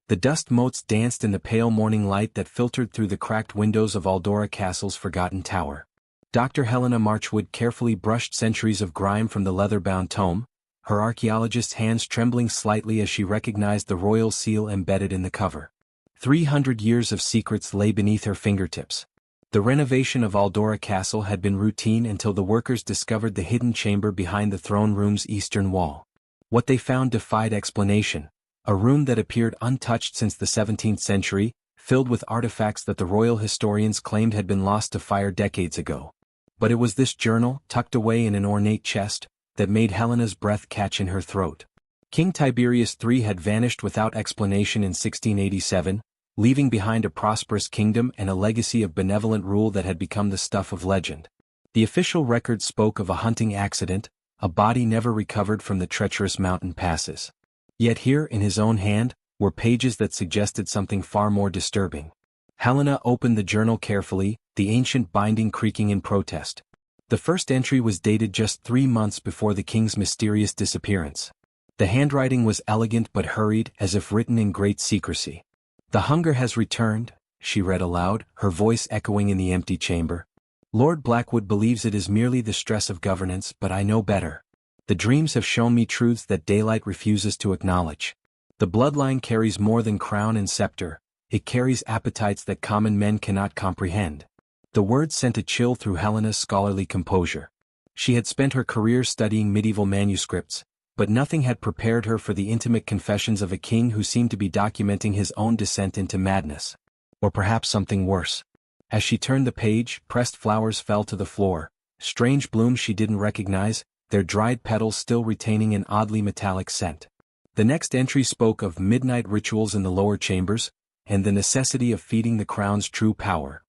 The dust motes danced in the pale morning light that filtered through the cracked windows of Aldora Castle's forgotten tower. Dr. Helena Marchwood carefully brushed centuries of grime from the leather-bound tome, her archaeologist's hands trembling slightly as she recognized the royal seal embedded in the cover. 300 years of secrets lay beneath her fingertips. The renovation of Aldora Castle had been routine until the workers discovered the hidden chamber behind the throne room's eastern wall. What they found defied explanation, a room that appeared untouched since the 17th century, filled with artifacts that the royal historians claimed had been lost to fire decades ago. But it was this journal, tucked away in an ornate chest, that made Helena's breath catch in her throat. King Tiberius III had vanished without explanation in 1687, leaving behind a prosperous kingdom and a legacy of benevolent rule that had become the stuff of legend. The official record spoke of a hunting accident, a body never recovered from the treacherous mountain passes. Yet here, in his own hand, were pages that suggested something far more disturbing. Helena opened the journal carefully, the ancient binding creaking in protest. The first entry was dated just 3 months before the king's mysterious disappearance. The handwriting was elegant but hurried, as if written in great secrecy. "The hunger has returned," she read aloud, her voice echoing in the empty chamber. "Lord Blackwood believes it is merely the stress of governance, but I know better. The dreams have shown me truths that daylight refuses to acknowledge. The bloodline carries more than crown and scepter, it carries appetites that common men cannot comprehend." The words sent a chill through Helena's scholarly composure. She had spent her career studying medieval manuscripts, but nothing had prepared her for the intimate confessions of a king who seemed to be documenting his own descent into madness. Or perhaps something worse. As she turned the page, pressed flowers fell to the floor, strange blooms she didn't recognize, their dried petals still retaining an oddly metallic scent. The next entry spoke of midnight rituals in the lower chambers, and the necessity of feeding the crown's true power.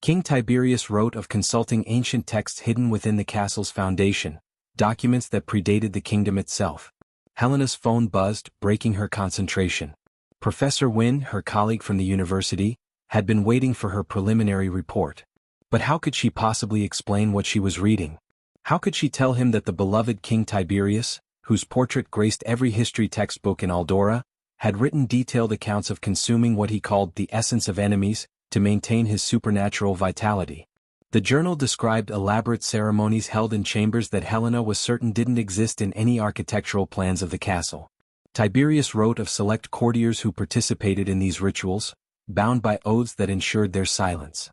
King Tiberius wrote of consulting ancient texts hidden within the castle's foundation, documents that predated the kingdom itself. Helena's phone buzzed, breaking her concentration. Professor Wynne, her colleague from the university, had been waiting for her preliminary report. But how could she possibly explain what she was reading? How could she tell him that the beloved King Tiberius, whose portrait graced every history textbook in Aldora, had written detailed accounts of consuming what he called the essence of enemies, to maintain his supernatural vitality? The journal described elaborate ceremonies held in chambers that Helena was certain didn't exist in any architectural plans of the castle. Tiberius wrote of select courtiers who participated in these rituals, bound by oaths that ensured their silence.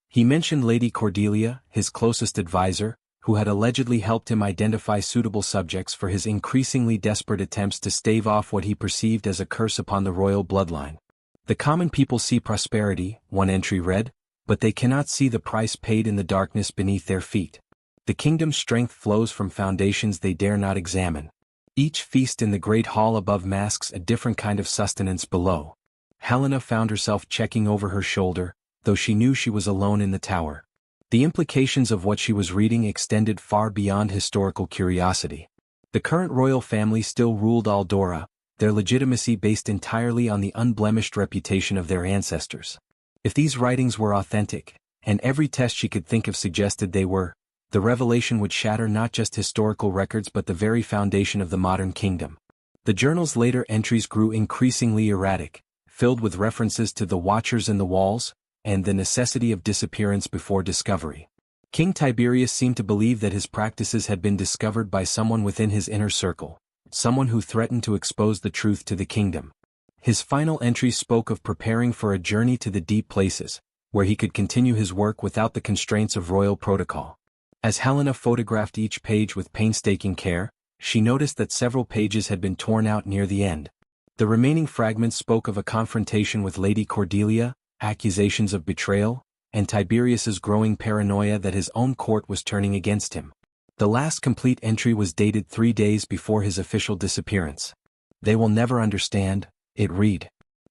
He mentioned Lady Cordelia, his closest advisor, who had allegedly helped him identify suitable subjects for his increasingly desperate attempts to stave off what he perceived as a curse upon the royal bloodline. "The common people see prosperity," one entry read, "but they cannot see the price paid in the darkness beneath their feet. The kingdom's strength flows from foundations they dare not examine. Each feast in the great hall above masks a different kind of sustenance below." Helena found herself checking over her shoulder, though she knew she was alone in the tower. The implications of what she was reading extended far beyond historical curiosity. The current royal family still ruled Aldora, their legitimacy based entirely on the unblemished reputation of their ancestors. If these writings were authentic, and every test she could think of suggested they were, the revelation would shatter not just historical records but the very foundation of the modern kingdom. The journal's later entries grew increasingly erratic, filled with references to the watchers in the walls, and the necessity of disappearance before discovery. King Tiberius seemed to believe that his practices had been discovered by someone within his inner circle, someone who threatened to expose the truth to the kingdom. His final entry spoke of preparing for a journey to the deep places, where he could continue his work without the constraints of royal protocol. As Helena photographed each page with painstaking care, she noticed that several pages had been torn out near the end. The remaining fragments spoke of a confrontation with Lady Cordelia, accusations of betrayal, and Tiberius's growing paranoia that his own court was turning against him. The last complete entry was dated 3 days before his official disappearance. "They will never understand," it read.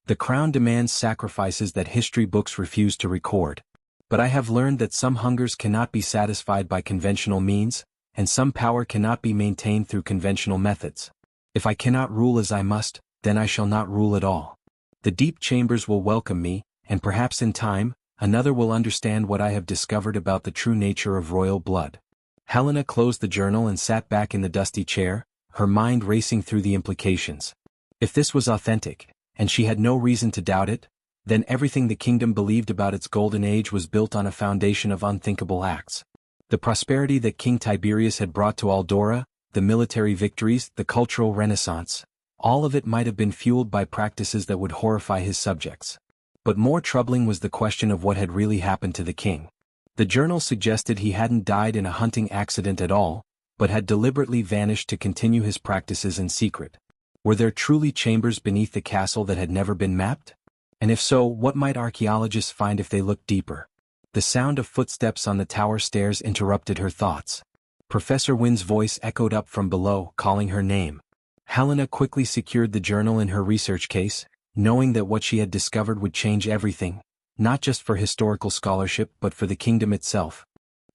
"The crown demands sacrifices that history books refuse to record. But I have learned that some hungers cannot be satisfied by conventional means, and some power cannot be maintained through conventional methods. If I cannot rule as I must, then I shall not rule at all. The deep chambers will welcome me, and perhaps in time, another will understand what I have discovered about the true nature of royal blood." Helena closed the journal and sat back in the dusty chair, her mind racing through the implications. If this was authentic, and she had no reason to doubt it, then everything the kingdom believed about its golden age was built on a foundation of unthinkable acts. The prosperity that King Tiberius had brought to Aldora, the military victories, the cultural renaissance, all of it might have been fueled by practices that would horrify his subjects. But more troubling was the question of what had really happened to the king. The journal suggested he hadn't died in a hunting accident at all, but had deliberately vanished to continue his practices in secret. Were there truly chambers beneath the castle that had never been mapped? And if so, what might archaeologists find if they looked deeper? The sound of footsteps on the tower stairs interrupted her thoughts. Professor Wynne's voice echoed up from below, calling her name. Helena quickly secured the journal in her research case, knowing that what she had discovered would change everything, not just for historical scholarship but for the kingdom itself.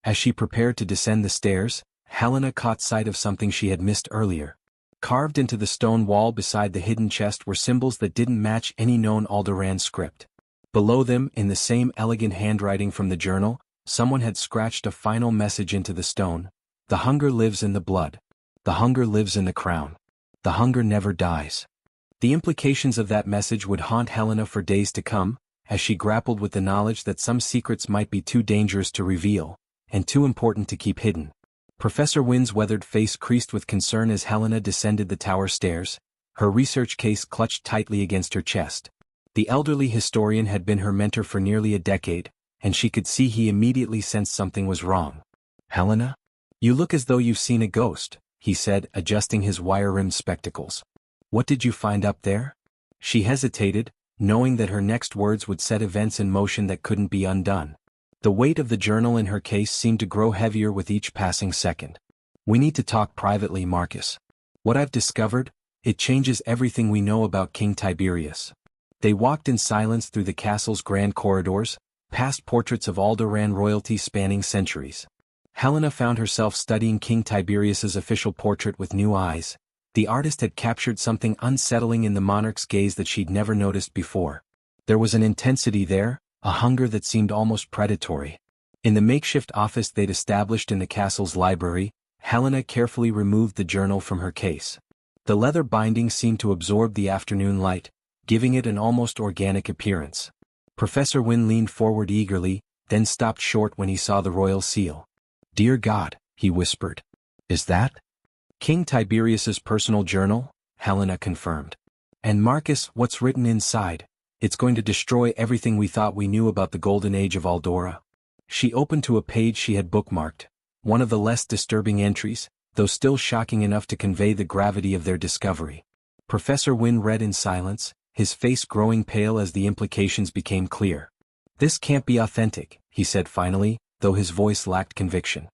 As she prepared to descend the stairs, Helena caught sight of something she had missed earlier. Carved into the stone wall beside the hidden chest were symbols that didn't match any known Aldoran script. Below them, in the same elegant handwriting from the journal, someone had scratched a final message into the stone. The hunger lives in the blood. The hunger lives in the crown. The hunger never dies. The implications of that message would haunt Helena for days to come, as she grappled with the knowledge that some secrets might be too dangerous to reveal, and too important to keep hidden. Professor Wynne's weathered face creased with concern as Helena descended the tower stairs, her research case clutched tightly against her chest. The elderly historian had been her mentor for nearly a decade, and she could see he immediately sensed something was wrong. "Helena? You look as though you've seen a ghost," he said, adjusting his wire-rimmed spectacles. "What did you find up there?" She hesitated, knowing that her next words would set events in motion that couldn't be undone. The weight of the journal in her case seemed to grow heavier with each passing second. "We need to talk privately, Marcus. What I've discovered, it changes everything we know about King Tiberius." They walked in silence through the castle's grand corridors, past portraits of Aldoran royalty spanning centuries. Helena found herself studying King Tiberius's official portrait with new eyes. The artist had captured something unsettling in the monarch's gaze that she'd never noticed before. There was an intensity there, a hunger that seemed almost predatory. In the makeshift office they'd established in the castle's library, Helena carefully removed the journal from her case. The leather binding seemed to absorb the afternoon light, giving it an almost organic appearance. Professor Wynne leaned forward eagerly, then stopped short when he saw the royal seal. "Dear God," he whispered. "Is that King Tiberius's personal journal?" Helena confirmed. "And Marcus, what's written inside? It's going to destroy everything we thought we knew about the golden age of Aldora." She opened to a page she had bookmarked, one of the less disturbing entries, though still shocking enough to convey the gravity of their discovery. Professor Wynne read in silence, his face growing pale as the implications became clear. "This can't be authentic," he said finally, though his voice lacked conviction.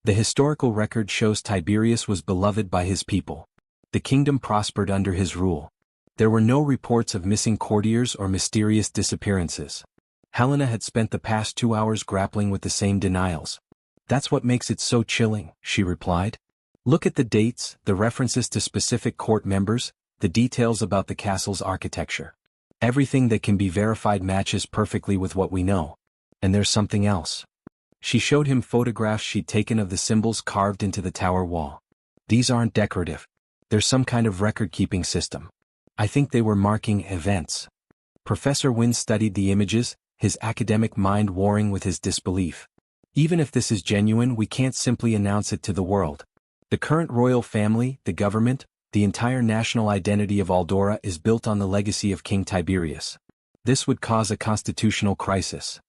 "The historical record shows Tiberius was beloved by his people. The kingdom prospered under his rule. There were no reports of missing courtiers or mysterious disappearances." Helena had spent the past 2 hours grappling with the same denials. "That's what makes it so chilling," she replied. "Look at the dates, the references to specific court members, the details about the castle's architecture. Everything that can be verified matches perfectly with what we know. And there's something else." She showed him photographs she'd taken of the symbols carved into the tower wall. "These aren't decorative. There's some kind of record-keeping system. I think they were marking events." Professor Wynne studied the images, his academic mind warring with his disbelief. "Even if this is genuine, we can't simply announce it to the world. The current royal family, the government, the entire national identity of Aldora is built on the legacy of King Tiberius. This would cause a constitutional crisis.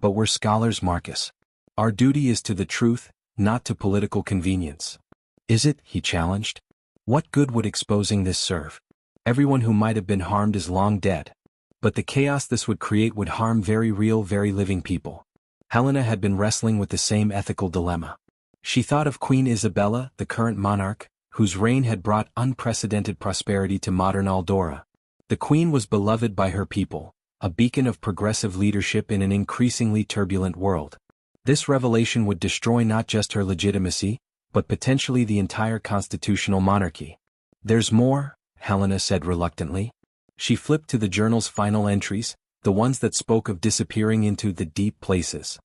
But we're scholars, Marcus. Our duty is to the truth, not to political convenience." "Is it?" he challenged. "What good would exposing this serve? Everyone who might have been harmed is long dead. But the chaos this would create would harm very real, very living people." Helena had been wrestling with the same ethical dilemma. She thought of Queen Isabella, the current monarch, whose reign had brought unprecedented prosperity to modern Aldora. The queen was beloved by her people, a beacon of progressive leadership in an increasingly turbulent world. This revelation would destroy not just her legitimacy, but potentially the entire constitutional monarchy. "There's more," Helena said reluctantly. She flipped to the journal's final entries, the ones that spoke of disappearing into the deep places.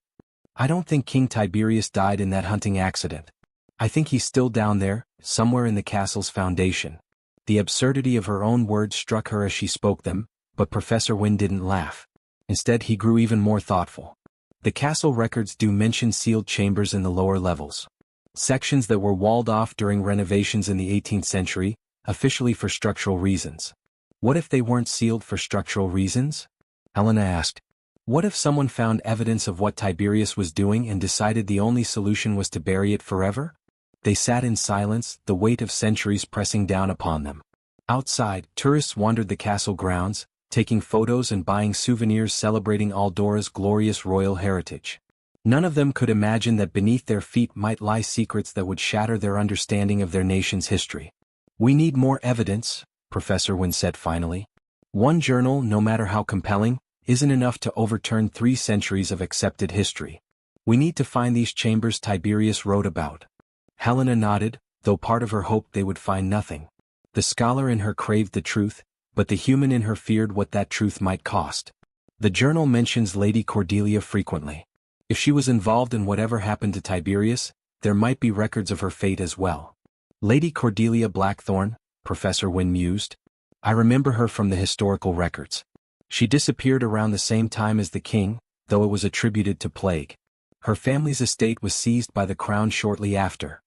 "I don't think King Tiberius died in that hunting accident. I think he's still down there, somewhere in the castle's foundation." The absurdity of her own words struck her as she spoke them, But Professor Wynne didn't laugh. Instead, he grew even more thoughtful. The castle records do mention sealed chambers in the lower levels. Sections that were walled off during renovations in the 18th century, officially for structural reasons. What if they weren't sealed for structural reasons? Helena asked. What if someone found evidence of what Tiberius was doing and decided the only solution was to bury it forever? They sat in silence, the weight of centuries pressing down upon them. Outside, tourists wandered the castle grounds, taking photos and buying souvenirs celebrating Aldora's glorious royal heritage. None of them could imagine that beneath their feet might lie secrets that would shatter their understanding of their nation's history. We need more evidence, Professor Wynne said finally. One journal, no matter how compelling, isn't enough to overturn 3 centuries of accepted history. We need to find these chambers Tiberius wrote about. Helena nodded, though part of her hoped they would find nothing. The scholar in her craved the truth, but the human in her feared what that truth might cost. The journal mentions Lady Cordelia frequently. If she was involved in whatever happened to Tiberius, there might be records of her fate as well. Lady Cordelia Blackthorne, Professor Wynne mused. I remember her from the historical records. She disappeared around the same time as the king, though it was attributed to plague. Her family's estate was seized by the crown shortly after.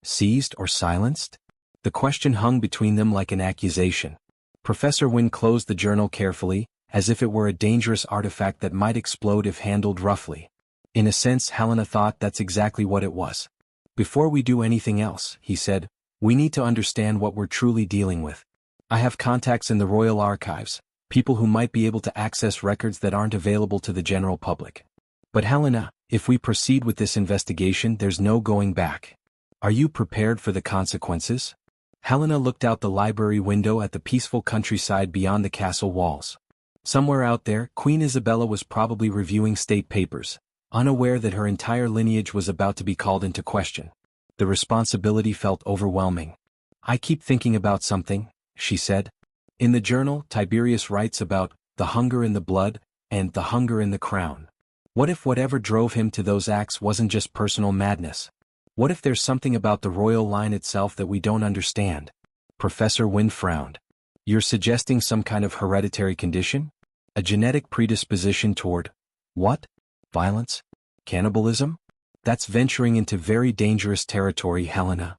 Seized or silenced? The question hung between them like an accusation. Professor Wynne closed the journal carefully, as if it were a dangerous artifact that might explode if handled roughly. In a sense, Helena thought that's exactly what it was. Before we do anything else, he said, we need to understand what we're truly dealing with. I have contacts in the Royal Archives, people who might be able to access records that aren't available to the general public. But Helena, if we proceed with this investigation, there's no going back. Are you prepared for the consequences? Helena looked out the library window at the peaceful countryside beyond the castle walls. Somewhere out there, Queen Isabella was probably reviewing state papers, unaware that her entire lineage was about to be called into question. The responsibility felt overwhelming. I keep thinking about something, she said. In the journal, Tiberius writes about the hunger in the blood and the hunger in the crown. What if whatever drove him to those acts wasn't just personal madness? What if there's something about the royal line itself that we don't understand? Professor Wynne frowned. You're suggesting some kind of hereditary condition? A genetic predisposition toward, what? Violence? Cannibalism? That's venturing into very dangerous territory, Helena.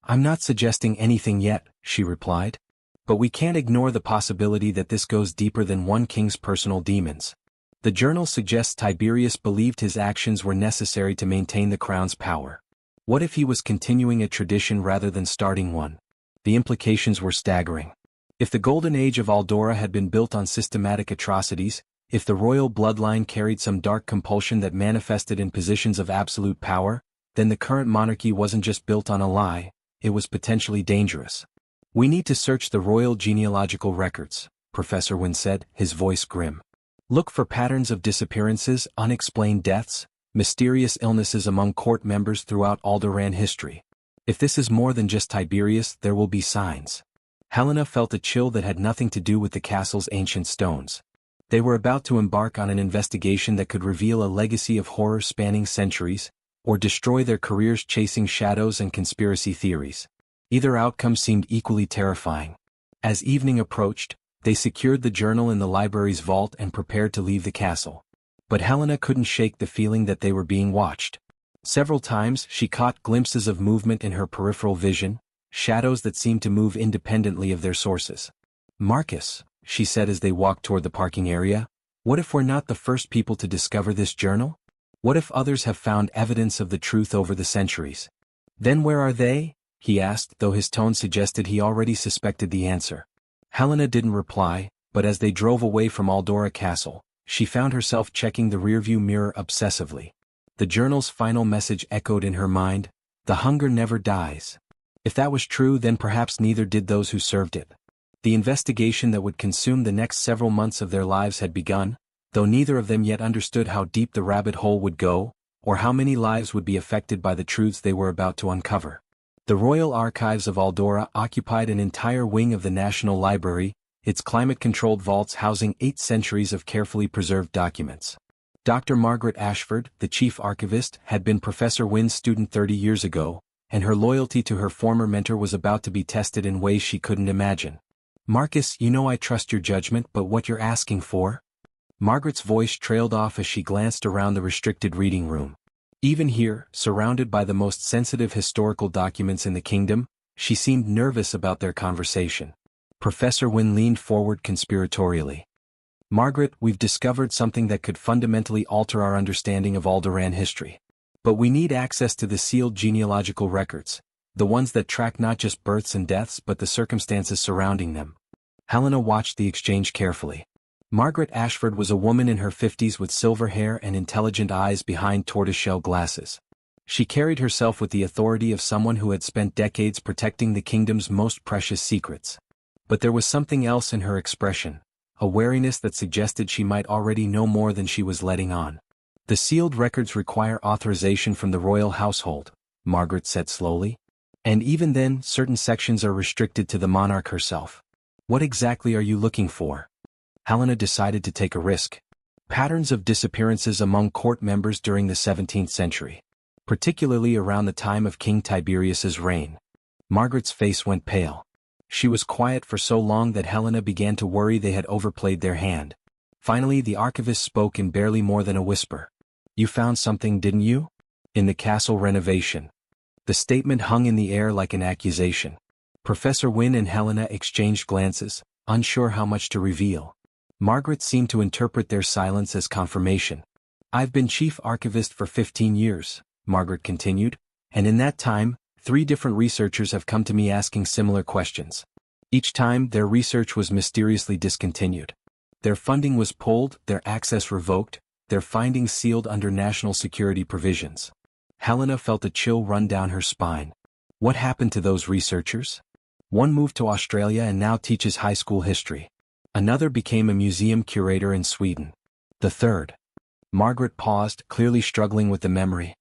I'm not suggesting anything yet, she replied. But we can't ignore the possibility that this goes deeper than one king's personal demons. The journal suggests Tiberius believed his actions were necessary to maintain the crown's power. What if he was continuing a tradition rather than starting one? The implications were staggering. If the golden age of Aldora had been built on systematic atrocities, if the royal bloodline carried some dark compulsion that manifested in positions of absolute power, then the current monarchy wasn't just built on a lie, it was potentially dangerous. We need to search the royal genealogical records, Professor Wynne said, his voice grim. Look for patterns of disappearances, unexplained deaths, mysterious illnesses among court members throughout Aldoran history. If this is more than just Tiberius, there will be signs. Helena felt a chill that had nothing to do with the castle's ancient stones. They were about to embark on an investigation that could reveal a legacy of horror spanning centuries, or destroy their careers chasing shadows and conspiracy theories. Either outcome seemed equally terrifying. As evening approached, they secured the journal in the library's vault and prepared to leave the castle. But Helena couldn't shake the feeling that they were being watched. Several times she caught glimpses of movement in her peripheral vision, shadows that seemed to move independently of their sources. Marcus, she said as they walked toward the parking area, what if we're not the first people to discover this journal? What if others have found evidence of the truth over the centuries? Then where are they? He asked, though his tone suggested he already suspected the answer. Helena didn't reply, but as they drove away from Aldora Castle, she found herself checking the rearview mirror obsessively. The journal's final message echoed in her mind, the hunger never dies. If that was true, then perhaps neither did those who served it. The investigation that would consume the next several months of their lives had begun, though neither of them yet understood how deep the rabbit hole would go, or how many lives would be affected by the truths they were about to uncover. The Royal Archives of Aldora occupied an entire wing of the National Library, its climate-controlled vaults housing 8 centuries of carefully preserved documents. Dr. Margaret Ashford, the chief archivist, had been Professor Wynne's student 30 years ago, and her loyalty to her former mentor was about to be tested in ways she couldn't imagine. Marcus, you know I trust your judgment, but what you're asking for? Margaret's voice trailed off as she glanced around the restricted reading room. Even here, surrounded by the most sensitive historical documents in the kingdom, she seemed nervous about their conversation. Professor Wynne leaned forward conspiratorially. Margaret, we've discovered something that could fundamentally alter our understanding of Aldoran history. But we need access to the sealed genealogical records, the ones that track not just births and deaths but the circumstances surrounding them. Helena watched the exchange carefully. Margaret Ashford was a woman in her 50s with silver hair and intelligent eyes behind tortoiseshell glasses. She carried herself with the authority of someone who had spent decades protecting the kingdom's most precious secrets. But there was something else in her expression, a wariness that suggested she might already know more than she was letting on. The sealed records require authorization from the royal household, Margaret said slowly. And even then, certain sections are restricted to the monarch herself. What exactly are you looking for? Helena decided to take a risk. Patterns of disappearances among court members during the 17th century, particularly around the time of King Tiberius's reign. Margaret's face went pale. She was quiet for so long that Helena began to worry they had overplayed their hand. Finally, the archivist spoke in barely more than a whisper. You found something, didn't you? In the castle renovation. The statement hung in the air like an accusation. Professor Wynne and Helena exchanged glances, unsure how much to reveal. Margaret seemed to interpret their silence as confirmation. I've been chief archivist for 15 years, Margaret continued, and in that time, 3 different researchers have come to me asking similar questions. Each time, their research was mysteriously discontinued. Their funding was pulled, their access revoked, their findings sealed under national security provisions. Helena felt a chill run down her spine. What happened to those researchers? One moved to Australia and now teaches high school history. Another became a museum curator in Sweden. The third. Margaret paused, clearly struggling with the memory.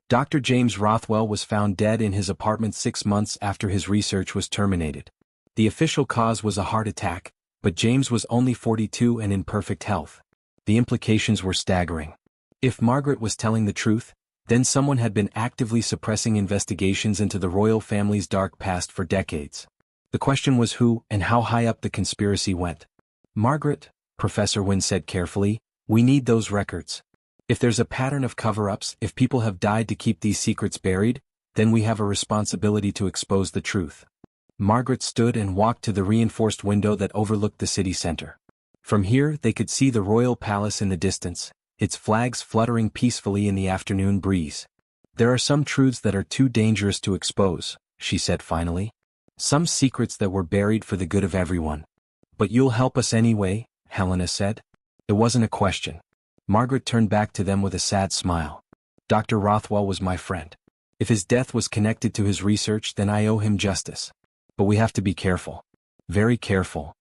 Dr. James Rothwell was found dead in his apartment 6 months after his research was terminated. The official cause was a heart attack, but James was only 42 and in perfect health. The implications were staggering. If Margaret was telling the truth, then someone had been actively suppressing investigations into the royal family's dark past for decades. The question was who and how high up the conspiracy went. Margaret, Professor Wynne said carefully, we need those records. If there's a pattern of cover-ups, if people have died to keep these secrets buried, then we have a responsibility to expose the truth. Margaret stood and walked to the reinforced window that overlooked the city center. From here they could see the royal palace in the distance, its flags fluttering peacefully in the afternoon breeze. There are some truths that are too dangerous to expose, she said finally. Some secrets that were buried for the good of everyone. But you'll help us anyway, Helena said. It wasn't a question. Margaret turned back to them with a sad smile. Dr. Rothwell was my friend. If his death was connected to his research, then I owe him justice. But we have to be careful. Very careful.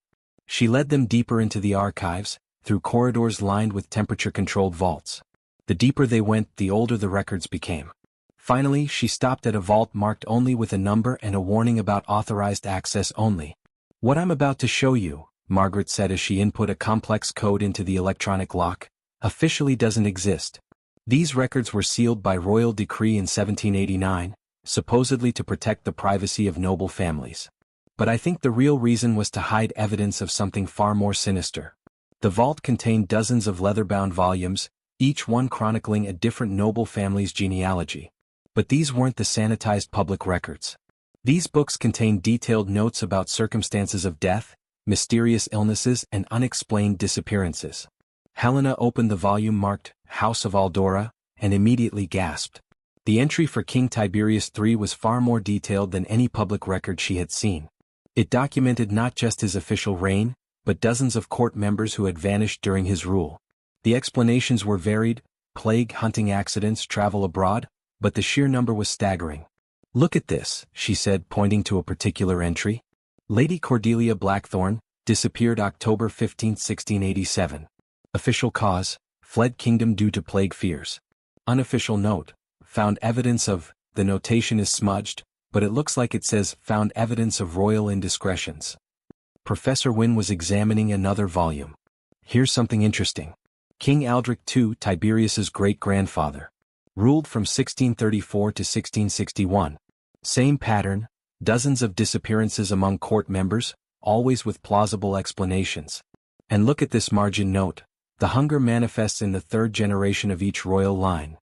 She led them deeper into the archives, through corridors lined with temperature-controlled vaults. The deeper they went, the older the records became. Finally, she stopped at a vault marked only with a number and a warning about authorized access only. What I'm about to show you, Margaret said as she input a complex code into the electronic lock, officially doesn't exist. These records were sealed by royal decree in 1789, supposedly to protect the privacy of noble families. But I think the real reason was to hide evidence of something far more sinister. The vault contained dozens of leather-bound volumes, each one chronicling a different noble family's genealogy. But these weren't the sanitized public records. These books contained detailed notes about circumstances of death, mysterious illnesses, and unexplained disappearances. Helena opened the volume marked House of Aldora, and immediately gasped. The entry for King Tiberius III was far more detailed than any public record she had seen. It documented not just his official reign, but dozens of court members who had vanished during his rule. The explanations were varied: plague, hunting accidents, travel abroad, but the sheer number was staggering. Look at this, she said, pointing to a particular entry. Lady Cordelia Blackthorne, disappeared October 15, 1687. Official cause, fled kingdom due to plague fears. Unofficial note, found evidence of, the notation is smudged, but it looks like it says found evidence of royal indiscretions. Professor Wynne was examining another volume. Here's something interesting. King Aldric II, Tiberius's great-grandfather. Ruled from 1634 to 1661. Same pattern, dozens of disappearances among court members, always with plausible explanations. And look at this margin note. The hunger manifests in the third generation of each royal line.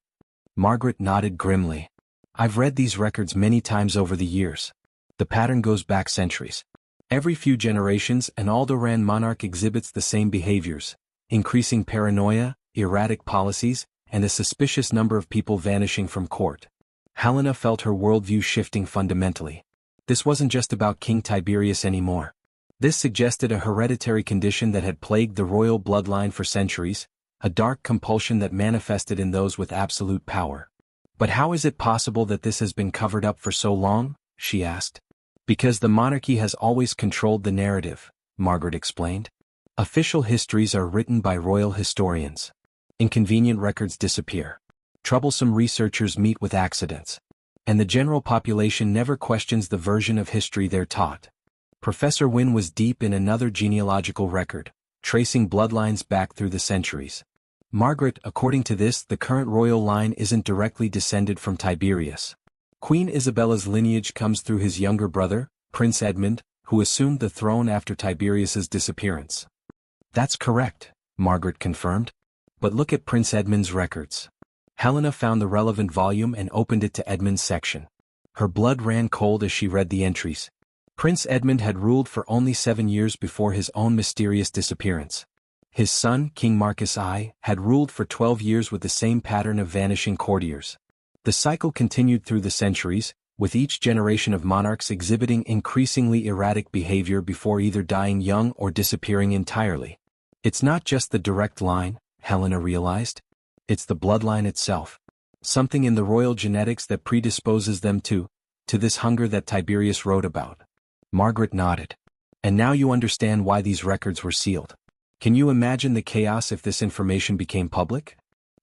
Margaret nodded grimly. I've read these records many times over the years. The pattern goes back centuries. Every few generations, an Aldoran monarch exhibits the same behaviors: increasing paranoia, erratic policies, and a suspicious number of people vanishing from court. Helena felt her worldview shifting fundamentally. This wasn't just about King Tiberius anymore. This suggested a hereditary condition that had plagued the royal bloodline for centuries, a dark compulsion that manifested in those with absolute power. But how is it possible that this has been covered up for so long? She asked. Because the monarchy has always controlled the narrative, Margaret explained. Official histories are written by royal historians. Inconvenient records disappear. Troublesome researchers meet with accidents. And the general population never questions the version of history they're taught. Professor Wynne was deep in another genealogical record, tracing bloodlines back through the centuries. Margaret, according to this, the current royal line isn't directly descended from Tiberius. Queen Isabella's lineage comes through his younger brother, Prince Edmund, who assumed the throne after Tiberius's disappearance. That's correct, Margaret confirmed. But look at Prince Edmund's records. Helena found the relevant volume and opened it to Edmund's section. Her blood ran cold as she read the entries. Prince Edmund had ruled for only 7 years before his own mysterious disappearance. His son, King Marcus I, had ruled for 12 years with the same pattern of vanishing courtiers. The cycle continued through the centuries, with each generation of monarchs exhibiting increasingly erratic behavior before either dying young or disappearing entirely. It's not just the direct line, Helena realized. It's the bloodline itself. Something in the royal genetics that predisposes them to this hunger that Tiberius wrote about. Margaret nodded. And now you understand why these records were sealed. Can you imagine the chaos if this information became public?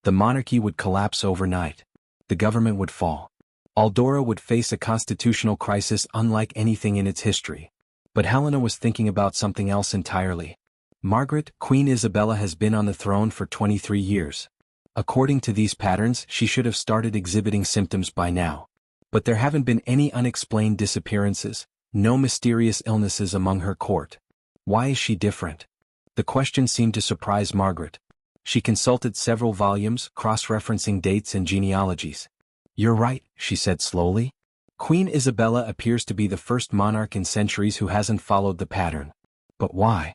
The monarchy would collapse overnight. The government would fall. Aldora would face a constitutional crisis unlike anything in its history. But Helena was thinking about something else entirely. Margaret, Queen Isabella has been on the throne for 23 years. According to these patterns, she should have started exhibiting symptoms by now. But there haven't been any unexplained disappearances, no mysterious illnesses among her court. Why is she different? The question seemed to surprise Margaret. She consulted several volumes, cross-referencing dates and genealogies. You're right, she said slowly. Queen Isabella appears to be the first monarch in centuries who hasn't followed the pattern. But why?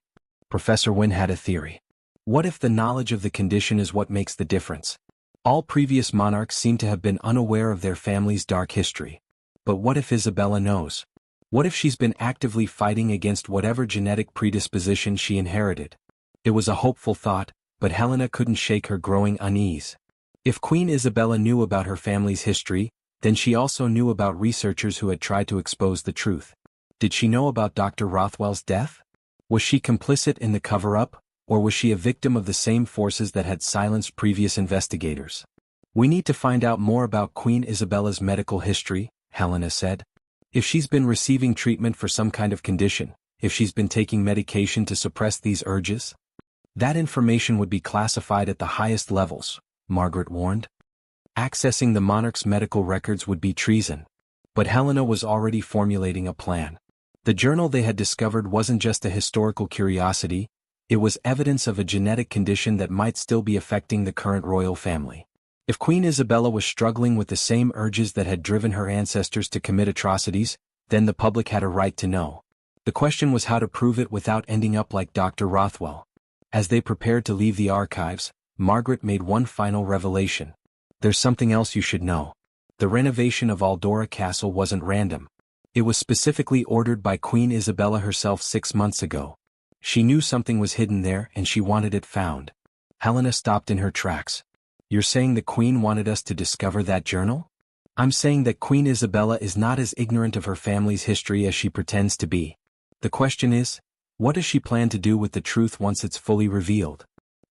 Professor Wynne had a theory. What if the knowledge of the condition is what makes the difference? All previous monarchs seem to have been unaware of their family's dark history. But what if Isabella knows? What if she's been actively fighting against whatever genetic predisposition she inherited? It was a hopeful thought, but Helena couldn't shake her growing unease. If Queen Isabella knew about her family's history, then she also knew about researchers who had tried to expose the truth. Did she know about Dr. Rothwell's death? Was she complicit in the cover-up, or was she a victim of the same forces that had silenced previous investigators? We need to find out more about Queen Isabella's medical history, Helena said. If she's been receiving treatment for some kind of condition, if she's been taking medication to suppress these urges. That information would be classified at the highest levels, Margaret warned. Accessing the monarch's medical records would be treason. But Helena was already formulating a plan. The journal they had discovered wasn't just a historical curiosity, it was evidence of a genetic condition that might still be affecting the current royal family. If Queen Isabella was struggling with the same urges that had driven her ancestors to commit atrocities, then the public had a right to know. The question was how to prove it without ending up like Dr. Rothwell. As they prepared to leave the archives, Margaret made one final revelation. There's something else you should know. The renovation of Aldora Castle wasn't random. It was specifically ordered by Queen Isabella herself 6 months ago. She knew something was hidden there and she wanted it found. Helena stopped in her tracks. You're saying the Queen wanted us to discover that journal? I'm saying that Queen Isabella is not as ignorant of her family's history as she pretends to be. The question is, what does she plan to do with the truth once it's fully revealed?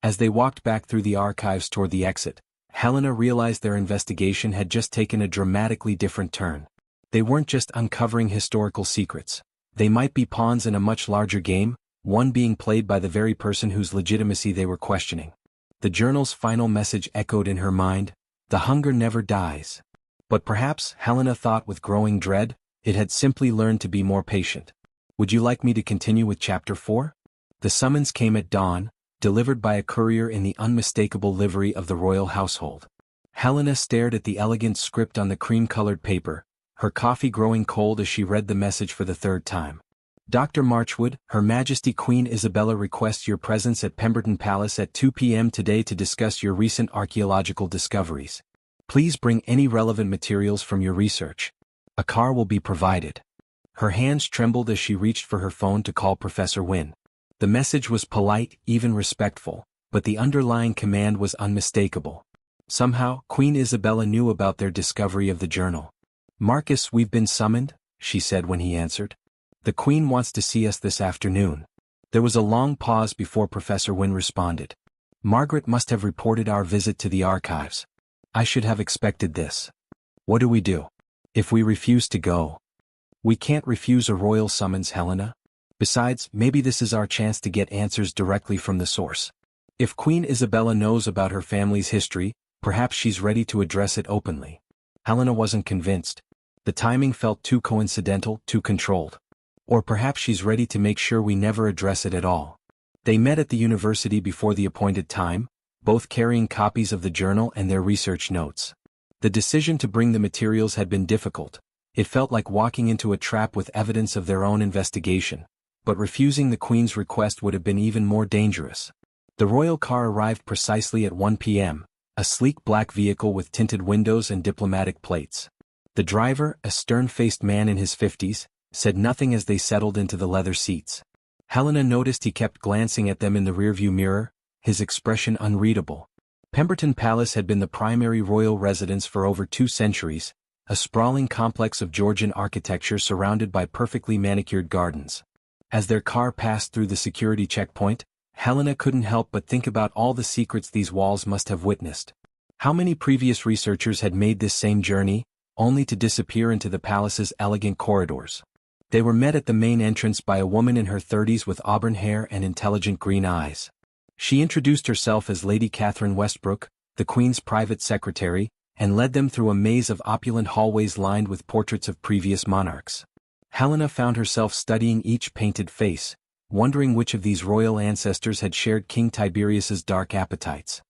As they walked back through the archives toward the exit, Helena realized their investigation had just taken a dramatically different turn. They weren't just uncovering historical secrets. They might be pawns in a much larger game, one being played by the very person whose legitimacy they were questioning. The journal's final message echoed in her mind, the hunger never dies. But perhaps, Helena thought with growing dread, it had simply learned to be more patient. Would you like me to continue with Chapter 4? The summons came at dawn, delivered by a courier in the unmistakable livery of the royal household. Helena stared at the elegant script on the cream-colored paper, her coffee growing cold as she read the message for the third time. Dr. Marchwood, Her Majesty Queen Isabella requests your presence at Pemberton Palace at 2 p.m. today to discuss your recent archaeological discoveries. Please bring any relevant materials from your research. A car will be provided. Her hands trembled as she reached for her phone to call Professor Wynne. The message was polite, even respectful, but the underlying command was unmistakable. Somehow, Queen Isabella knew about their discovery of the journal. "Marcus, we've been summoned," she said when he answered. "The Queen wants to see us this afternoon." There was a long pause before Professor Wynne responded. "Margaret must have reported our visit to the archives. I should have expected this. What do we do? If we refuse to go?" "We can't refuse a royal summons, Helena. Besides, maybe this is our chance to get answers directly from the source. If Queen Isabella knows about her family's history, perhaps she's ready to address it openly." Helena wasn't convinced. The timing felt too coincidental, too controlled. Or perhaps she's ready to make sure we never address it at all. They met at the university before the appointed time, both carrying copies of the journal and their research notes. The decision to bring the materials had been difficult. It felt like walking into a trap with evidence of their own investigation, but refusing the Queen's request would have been even more dangerous. The royal car arrived precisely at 1 p.m., a sleek black vehicle with tinted windows and diplomatic plates. The driver, a stern-faced man in his 50s, said nothing as they settled into the leather seats. Helena noticed he kept glancing at them in the rearview mirror, his expression unreadable. Pemberton Palace had been the primary royal residence for over 2 centuries, a sprawling complex of Georgian architecture surrounded by perfectly manicured gardens. As their car passed through the security checkpoint, Helena couldn't help but think about all the secrets these walls must have witnessed. How many previous researchers had made this same journey, only to disappear into the palace's elegant corridors? They were met at the main entrance by a woman in her 30s with auburn hair and intelligent green eyes. She introduced herself as Lady Catherine Westbrook, the Queen's private secretary, and led them through a maze of opulent hallways lined with portraits of previous monarchs. Helena found herself studying each painted face, wondering which of these royal ancestors had shared King Tiberius's dark appetites.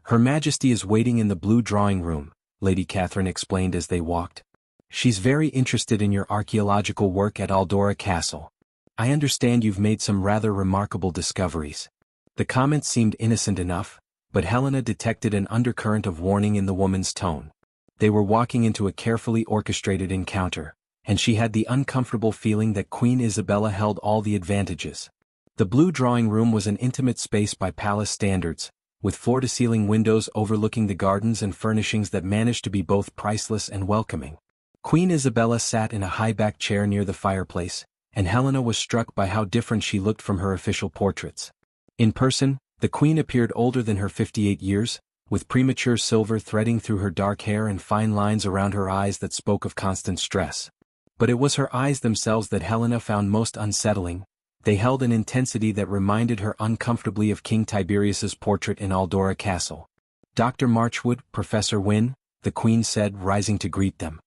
"Her Majesty is waiting in the blue drawing room," Lady Catherine explained as they walked. "She's very interested in your archaeological work at Aldora Castle. I understand you've made some rather remarkable discoveries." The comment seemed innocent enough, but Helena detected an undercurrent of warning in the woman's tone. They were walking into a carefully orchestrated encounter, and she had the uncomfortable feeling that Queen Isabella held all the advantages. The blue drawing room was an intimate space by palace standards, with floor-to-ceiling windows overlooking the gardens and furnishings that managed to be both priceless and welcoming. Queen Isabella sat in a high-backed chair near the fireplace, and Helena was struck by how different she looked from her official portraits. In person, the Queen appeared older than her 58 years, with premature silver threading through her dark hair and fine lines around her eyes that spoke of constant stress. But it was her eyes themselves that Helena found most unsettling. They held an intensity that reminded her uncomfortably of King Tiberius's portrait in Aldora Castle. "Dr. Marchwood, Professor Wynne," the Queen said, rising to greet them.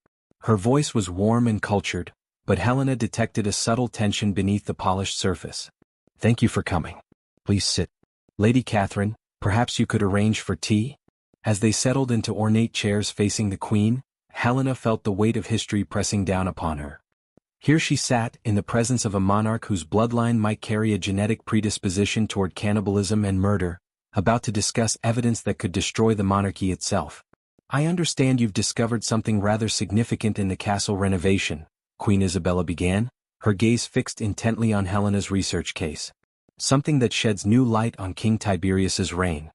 Her voice was warm and cultured, but Helena detected a subtle tension beneath the polished surface. "Thank you for coming. Please sit. Lady Catherine, perhaps you could arrange for tea?" As they settled into ornate chairs facing the Queen, Helena felt the weight of history pressing down upon her. Here she sat, in the presence of a monarch whose bloodline might carry a genetic predisposition toward cannibalism and murder, about to discuss evidence that could destroy the monarchy itself. "I understand you've discovered something rather significant in the castle renovation," Queen Isabella began, her gaze fixed intently on Helena's research case. "Something that sheds new light on King Tiberius's reign."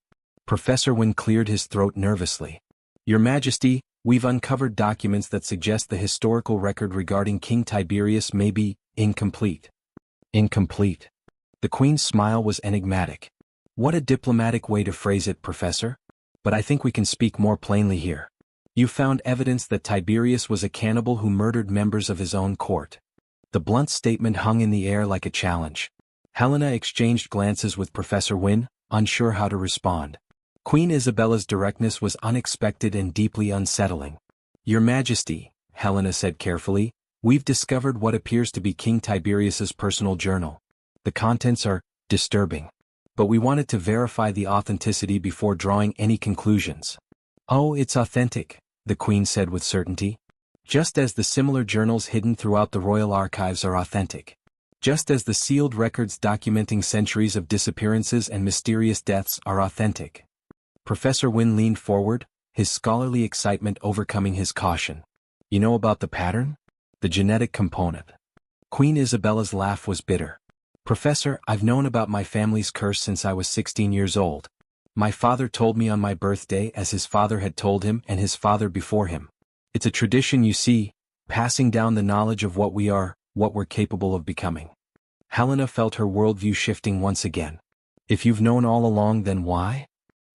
Professor Wynne cleared his throat nervously. "Your Majesty, we've uncovered documents that suggest the historical record regarding King Tiberius may be incomplete." "Incomplete?" The Queen's smile was enigmatic. "What a diplomatic way to phrase it, Professor. But I think we can speak more plainly here. You found evidence that Tiberius was a cannibal who murdered members of his own court." The blunt statement hung in the air like a challenge. Helena exchanged glances with Professor Wynne, unsure how to respond. Queen Isabella's directness was unexpected and deeply unsettling. "Your Majesty," Helena said carefully, We've discovered what appears to be King Tiberius's personal journal. The contents are disturbing. But we wanted to verify the authenticity before drawing any conclusions. Oh, it's authentic, the Queen said with certainty. Just as the similar journals hidden throughout the royal archives are authentic. Just as the sealed records documenting centuries of disappearances and mysterious deaths are authentic. Professor Wynne leaned forward, his scholarly excitement overcoming his caution. You know about the pattern? The genetic component. Queen Isabella's laugh was bitter. Professor, I've known about my family's curse since I was 16 years old. My father told me on my birthday as his father had told him and his father before him. It's a tradition, you see, passing down the knowledge of what we are, what we're capable of becoming. Helena felt her worldview shifting once again. If you've known all along, then why?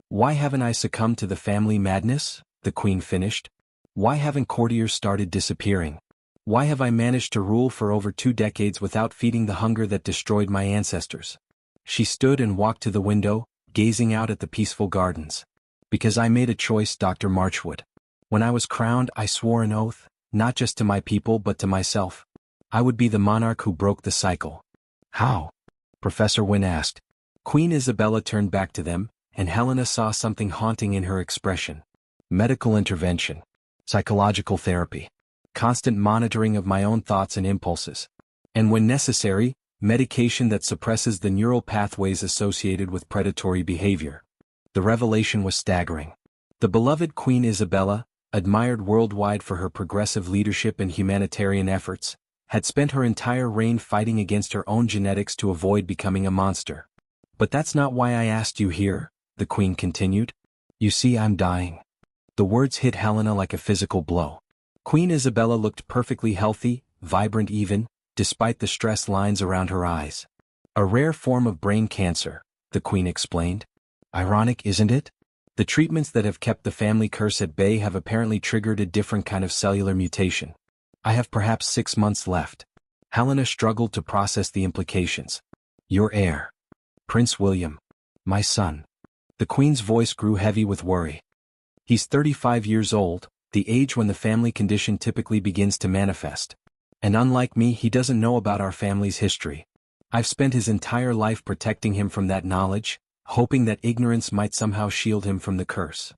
Why haven't I succumbed to the family madness? The Queen finished. Why haven't courtiers started disappearing? Why have I managed to rule for over 2 decades without feeding the hunger that destroyed my ancestors? She stood and walked to the window, gazing out at the peaceful gardens. Because I made a choice, Dr. Marchwood. When I was crowned, I swore an oath, not just to my people but to myself. I would be the monarch who broke the cycle. How? Professor Wynne asked. Queen Isabella turned back to them, and Helena saw something haunting in her expression. Medical intervention. Psychological therapy. Constant monitoring of my own thoughts and impulses. And when necessary, medication that suppresses the neural pathways associated with predatory behavior. The revelation was staggering. The beloved Queen Isabella, admired worldwide for her progressive leadership and humanitarian efforts, had spent her entire reign fighting against her own genetics to avoid becoming a monster. But that's not why I asked you here, the Queen continued. You see, I'm dying. The words hit Helena like a physical blow. Queen Isabella looked perfectly healthy, vibrant even, despite the stress lines around her eyes. A rare form of brain cancer, the Queen explained. Ironic, isn't it? The treatments that have kept the family curse at bay have apparently triggered a different kind of cellular mutation. I have perhaps 6 months left. Helena struggled to process the implications. Your heir. Prince William. My son. The Queen's voice grew heavy with worry. He's 35 years old, the age when the family condition typically begins to manifest. And unlike me, he doesn't know about our family's history. I've spent his entire life protecting him from that knowledge, hoping that ignorance might somehow shield him from the curse.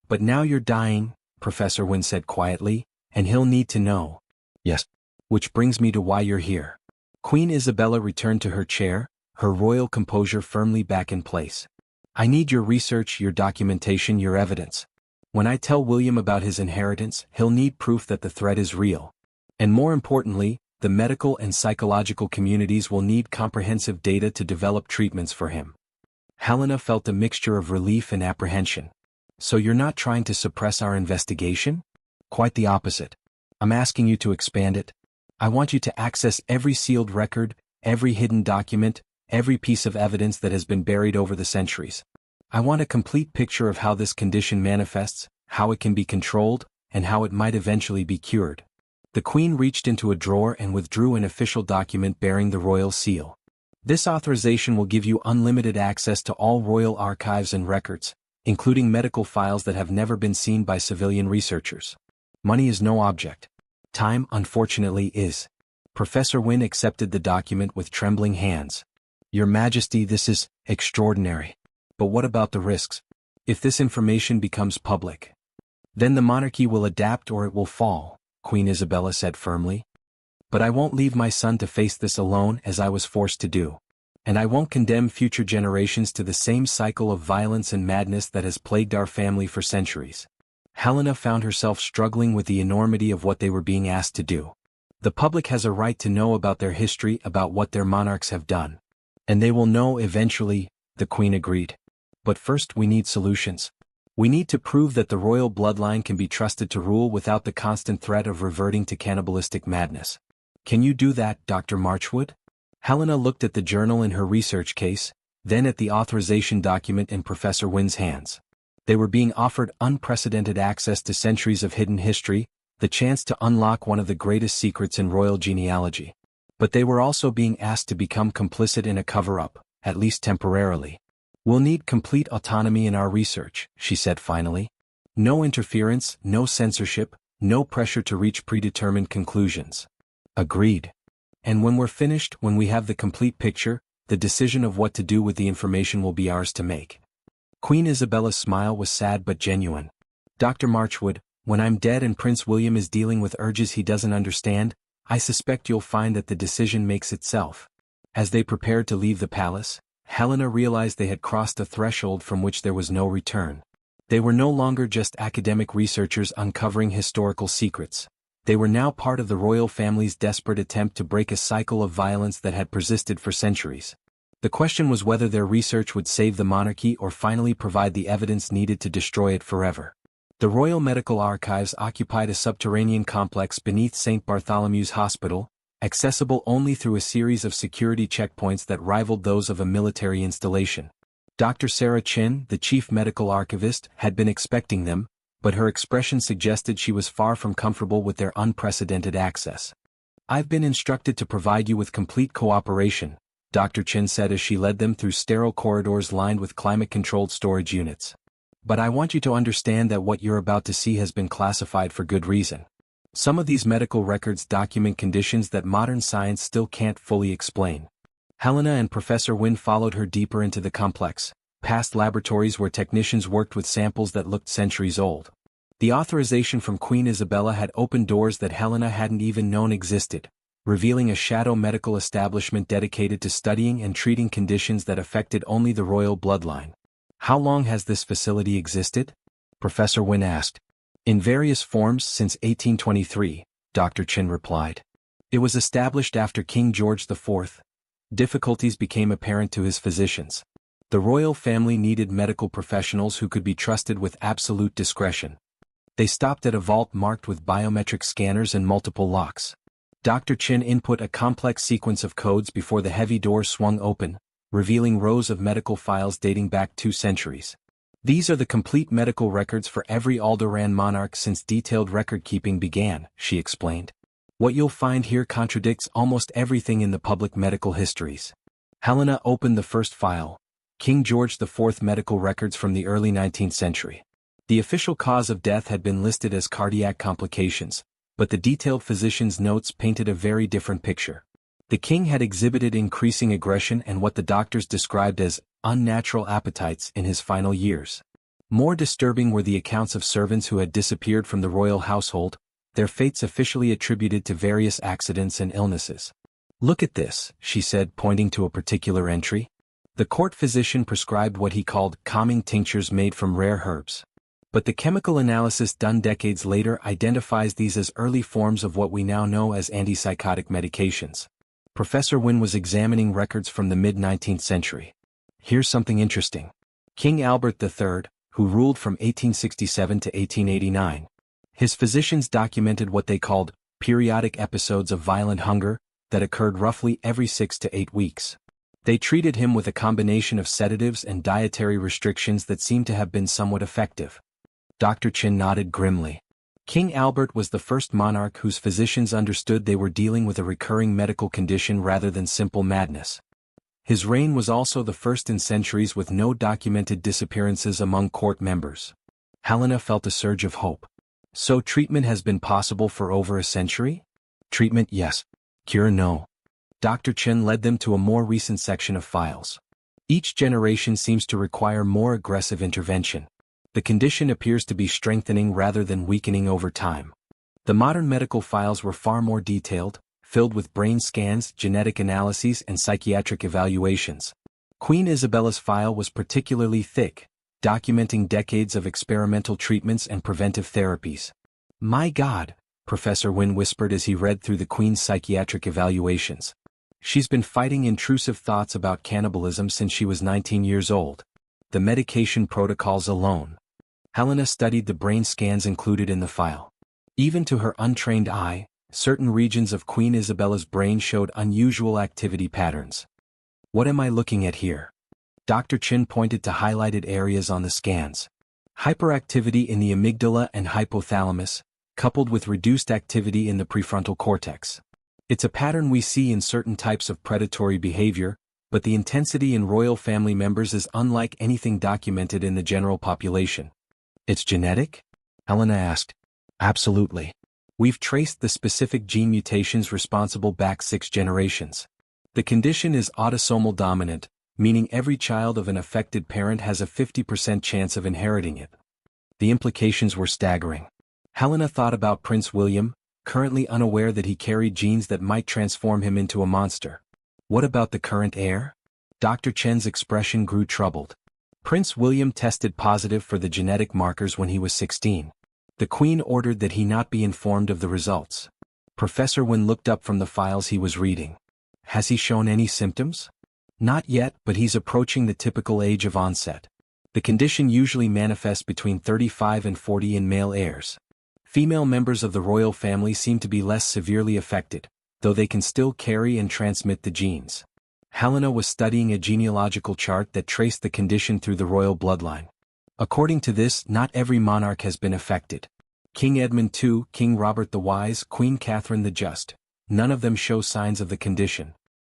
But now you're dying, Professor Wynne said quietly, and he'll need to know. Yes. Which brings me to why you're here. Queen Isabella returned to her chair, her royal composure firmly back in place. I need your research, your documentation, your evidence. When I tell William about his inheritance, he'll need proof that the threat is real. And more importantly, the medical and psychological communities will need comprehensive data to develop treatments for him. Helena felt a mixture of relief and apprehension. So you're not trying to suppress our investigation? Quite the opposite. I'm asking you to expand it. I want you to access every sealed record, every hidden document, every piece of evidence that has been buried over the centuries. I want a complete picture of how this condition manifests, how it can be controlled, and how it might eventually be cured. The Queen reached into a drawer and withdrew an official document bearing the royal seal. This authorization will give you unlimited access to all royal archives and records, including medical files that have never been seen by civilian researchers. Money is no object. Time, unfortunately, is. Professor Wynne accepted the document with trembling hands. Your Majesty, this is extraordinary. But what about the risks? If this information becomes public, then the monarchy will adapt or it will fall, Queen Isabella said firmly. But I won't leave my son to face this alone as I was forced to do. And I won't condemn future generations to the same cycle of violence and madness that has plagued our family for centuries. Helena found herself struggling with the enormity of what they were being asked to do. The public has a right to know about their history, about what their monarchs have done. And they will know eventually, the Queen agreed. But first we need solutions. We need to prove that the royal bloodline can be trusted to rule without the constant threat of reverting to cannibalistic madness. Can you do that, Dr. Marchwood? Helena looked at the journal in her research case, then at the authorization document in Professor Wynne's hands. They were being offered unprecedented access to centuries of hidden history, the chance to unlock one of the greatest secrets in royal genealogy. But they were also being asked to become complicit in a cover-up, at least temporarily. We'll need complete autonomy in our research, she said finally. No interference, no censorship, no pressure to reach predetermined conclusions. Agreed. And when we're finished, when we have the complete picture, the decision of what to do with the information will be ours to make. Queen Isabella's smile was sad but genuine. Dr. Marchwood, when I'm dead and Prince William is dealing with urges he doesn't understand, I suspect you'll find that the decision makes itself. As they prepared to leave the palace, Helena realized they had crossed a threshold from which there was no return. They were no longer just academic researchers uncovering historical secrets. They were now part of the royal family's desperate attempt to break a cycle of violence that had persisted for centuries. The question was whether their research would save the monarchy or finally provide the evidence needed to destroy it forever. The Royal Medical Archives occupied a subterranean complex beneath St. Bartholomew's Hospital, accessible only through a series of security checkpoints that rivaled those of a military installation. Dr. Sarah Chin, the chief medical archivist, had been expecting them, but her expression suggested she was far from comfortable with their unprecedented access. "I've been instructed to provide you with complete cooperation," Dr. Chin said as she led them through sterile corridors lined with climate-controlled storage units. "But I want you to understand that what you're about to see has been classified for good reason. Some of these medical records document conditions that modern science still can't fully explain." Helena and Professor Wynne followed her deeper into the complex, past laboratories where technicians worked with samples that looked centuries old. The authorization from Queen Isabella had opened doors that Helena hadn't even known existed, revealing a shadow medical establishment dedicated to studying and treating conditions that affected only the royal bloodline. "How long has this facility existed?" Professor Wynne asked. "In various forms since 1823, Dr. Chin replied. "It was established after King George IV. Difficulties became apparent to his physicians. The royal family needed medical professionals who could be trusted with absolute discretion. They stopped at a vault marked with biometric scanners and multiple locks. Dr. Chin input a complex sequence of codes before the heavy door swung open, revealing rows of medical files dating back 2 centuries. These are the complete medical records for every Aldoran monarch since detailed record-keeping began," she explained. "What you'll find here contradicts almost everything in the public medical histories." Helena opened the first file, King George IV medical records from the early 19th century. The official cause of death had been listed as cardiac complications, but the detailed physician's notes painted a very different picture. The king had exhibited increasing aggression and what the doctors described as unnatural appetites in his final years. More disturbing were the accounts of servants who had disappeared from the royal household, their fates officially attributed to various accidents and illnesses. "Look at this," she said, pointing to a particular entry. The court physician prescribed what he called calming tinctures made from rare herbs. But the chemical analysis done decades later identifies these as early forms of what we now know as antipsychotic medications. Professor Wynne was examining records from the mid-19th century. "Here's something interesting. King Albert III, who ruled from 1867 to 1889. His physicians documented what they called periodic episodes of violent hunger that occurred roughly every 6 to 8 weeks. They treated him with a combination of sedatives and dietary restrictions that seemed to have been somewhat effective." Dr. Chin nodded grimly. King Albert was the first monarch whose physicians understood they were dealing with a recurring medical condition rather than simple madness. His reign was also the first in centuries with no documented disappearances among court members. Helena felt a surge of hope. "So treatment has been possible for over a century?" "Treatment, yes. Cure, no." Dr. Chin led them to a more recent section of files. "Each generation seems to require more aggressive intervention. The condition appears to be strengthening rather than weakening over time." The modern medical files were far more detailed, filled with brain scans, genetic analyses, and psychiatric evaluations. Queen Isabella's file was particularly thick, documenting decades of experimental treatments and preventive therapies. "My God," Professor Wynne whispered as he read through the Queen's psychiatric evaluations. "She's been fighting intrusive thoughts about cannibalism since she was 19 years old. The medication protocols alone." Helena studied the brain scans included in the file. Even to her untrained eye, certain regions of Queen Isabella's brain showed unusual activity patterns. "What am I looking at here?" Dr. Chin pointed to highlighted areas on the scans. "Hyperactivity in the amygdala and hypothalamus, coupled with reduced activity in the prefrontal cortex. It's a pattern we see in certain types of predatory behavior, but the intensity in royal family members is unlike anything documented in the general population." "It's genetic?" Helena asked. "Absolutely. We've traced the specific gene mutations responsible back 6 generations. The condition is autosomal dominant, meaning every child of an affected parent has a 50% chance of inheriting it. The implications were staggering. Helena thought about Prince William, currently unaware that he carried genes that might transform him into a monster. What about the current heir? Dr. Chen's expression grew troubled. Prince William tested positive for the genetic markers when he was 16. The Queen ordered that he not be informed of the results. Professor Wen looked up from the files he was reading. Has he shown any symptoms? Not yet, but he's approaching the typical age of onset. The condition usually manifests between 35 and 40 in male heirs. Female members of the royal family seem to be less severely affected, though they can still carry and transmit the genes. Helena was studying a genealogical chart that traced the condition through the royal bloodline. According to this, not every monarch has been affected. King Edmund II, King Robert the Wise, Queen Catherine the Just. None of them show signs of the condition.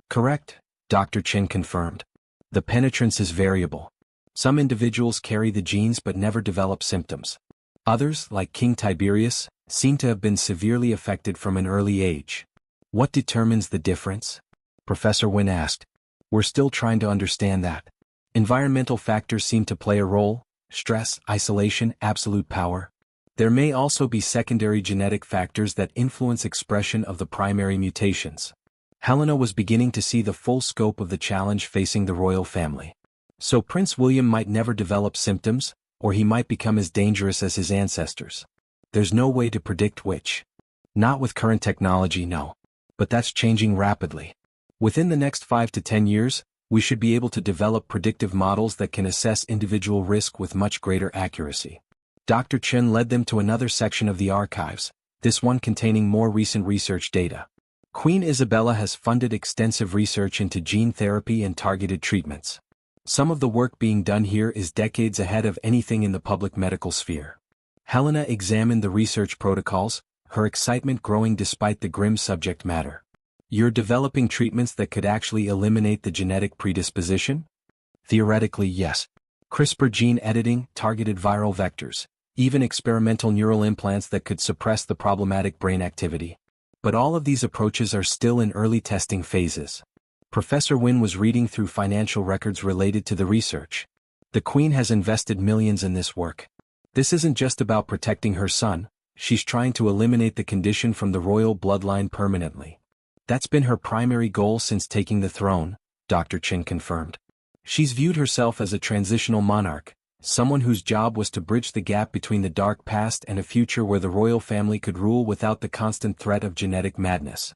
Correct, Dr. Chen confirmed. The penetrance is variable. Some individuals carry the genes but never develop symptoms. Others, like King Tiberius, seem to have been severely affected from an early age. What determines the difference? Professor Wen asked. We're still trying to understand that. Environmental factors seem to play a role: stress, isolation, absolute power. There may also be secondary genetic factors that influence expression of the primary mutations. Helena was beginning to see the full scope of the challenge facing the royal family. So Prince William might never develop symptoms, or he might become as dangerous as his ancestors. There's no way to predict which. Not with current technology, no. But that's changing rapidly. Within the next 5 to 10 years, we should be able to develop predictive models that can assess individual risk with much greater accuracy. Dr. Chen led them to another section of the archives, this one containing more recent research data. Queen Isabella has funded extensive research into gene therapy and targeted treatments. Some of the work being done here is decades ahead of anything in the public medical sphere. Helena examined the research protocols, her excitement growing despite the grim subject matter. You're developing treatments that could actually eliminate the genetic predisposition? Theoretically, yes. CRISPR gene editing, targeted viral vectors, even experimental neural implants that could suppress the problematic brain activity. But all of these approaches are still in early testing phases. Professor Wen was reading through financial records related to the research. The Queen has invested millions in this work. This isn't just about protecting her son, she's trying to eliminate the condition from the royal bloodline permanently. That's been her primary goal since taking the throne, Dr. Chen confirmed. She's viewed herself as a transitional monarch, someone whose job was to bridge the gap between the dark past and a future where the royal family could rule without the constant threat of genetic madness.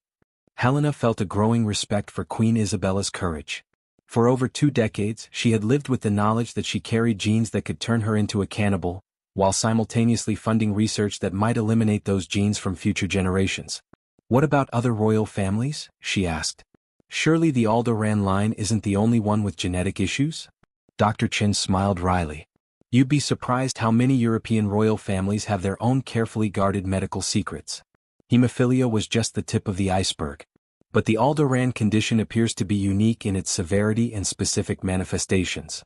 Helena felt a growing respect for Queen Isabella's courage. For over 2 decades, she had lived with the knowledge that she carried genes that could turn her into a cannibal, while simultaneously funding research that might eliminate those genes from future generations. What about other royal families? She asked. Surely the Aldora line isn't the only one with genetic issues? Dr. Chen smiled wryly. You'd be surprised how many European royal families have their own carefully guarded medical secrets. Hemophilia was just the tip of the iceberg. But the Aldora condition appears to be unique in its severity and specific manifestations.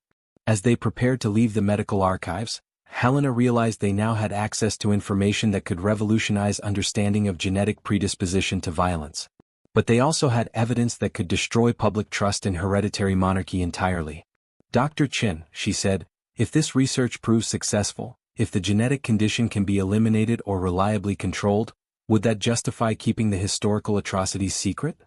As they prepared to leave the medical archives, Helena realized they now had access to information that could revolutionize understanding of genetic predisposition to violence. But they also had evidence that could destroy public trust in hereditary monarchy entirely. Dr. Chen, she said, if this research proves successful, if the genetic condition can be eliminated or reliably controlled, would that justify keeping the historical atrocities secret?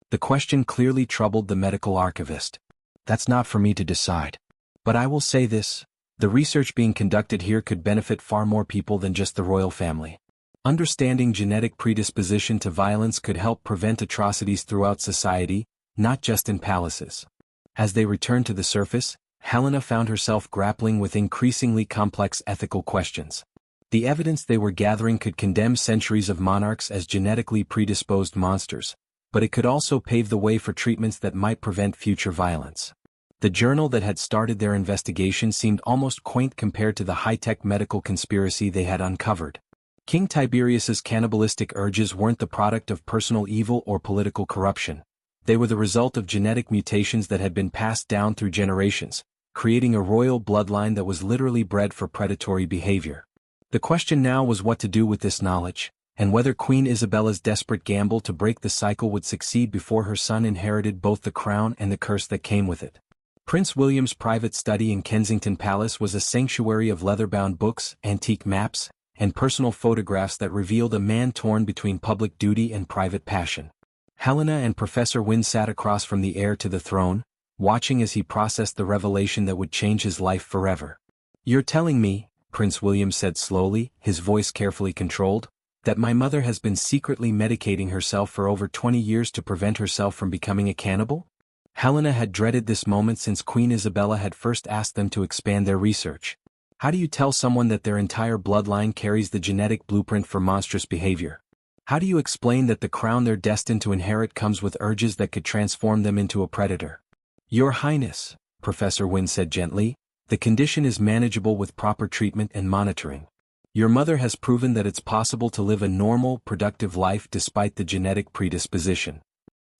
The question clearly troubled the medical archivist. That's not for me to decide. But I will say this. The research being conducted here could benefit far more people than just the royal family. Understanding genetic predisposition to violence could help prevent atrocities throughout society, not just in palaces. As they returned to the surface, Helena found herself grappling with increasingly complex ethical questions. The evidence they were gathering could condemn centuries of monarchs as genetically predisposed monsters, but it could also pave the way for treatments that might prevent future violence. The journal that had started their investigation seemed almost quaint compared to the high-tech medical conspiracy they had uncovered. King Tiberius's cannibalistic urges weren't the product of personal evil or political corruption. They were the result of genetic mutations that had been passed down through generations, creating a royal bloodline that was literally bred for predatory behavior. The question now was what to do with this knowledge. and whether Queen Isabella's desperate gamble to break the cycle would succeed before her son inherited both the crown and the curse that came with it. Prince William's private study in Kensington Palace was a sanctuary of leather-bound books, antique maps, and personal photographs that revealed a man torn between public duty and private passion. Helena and Professor Wynne sat across from the heir to the throne, watching as he processed the revelation that would change his life forever. "You're telling me," Prince William said slowly, his voice carefully controlled, "that my mother has been secretly medicating herself for over 20 years to prevent herself from becoming a cannibal?" Helena had dreaded this moment since Queen Isabella had first asked them to expand their research. How do you tell someone that their entire bloodline carries the genetic blueprint for monstrous behavior? How do you explain that the crown they're destined to inherit comes with urges that could transform them into a predator? "Your Highness," Professor Wynne said gently, "the condition is manageable with proper treatment and monitoring. Your mother has proven that it's possible to live a normal, productive life despite the genetic predisposition."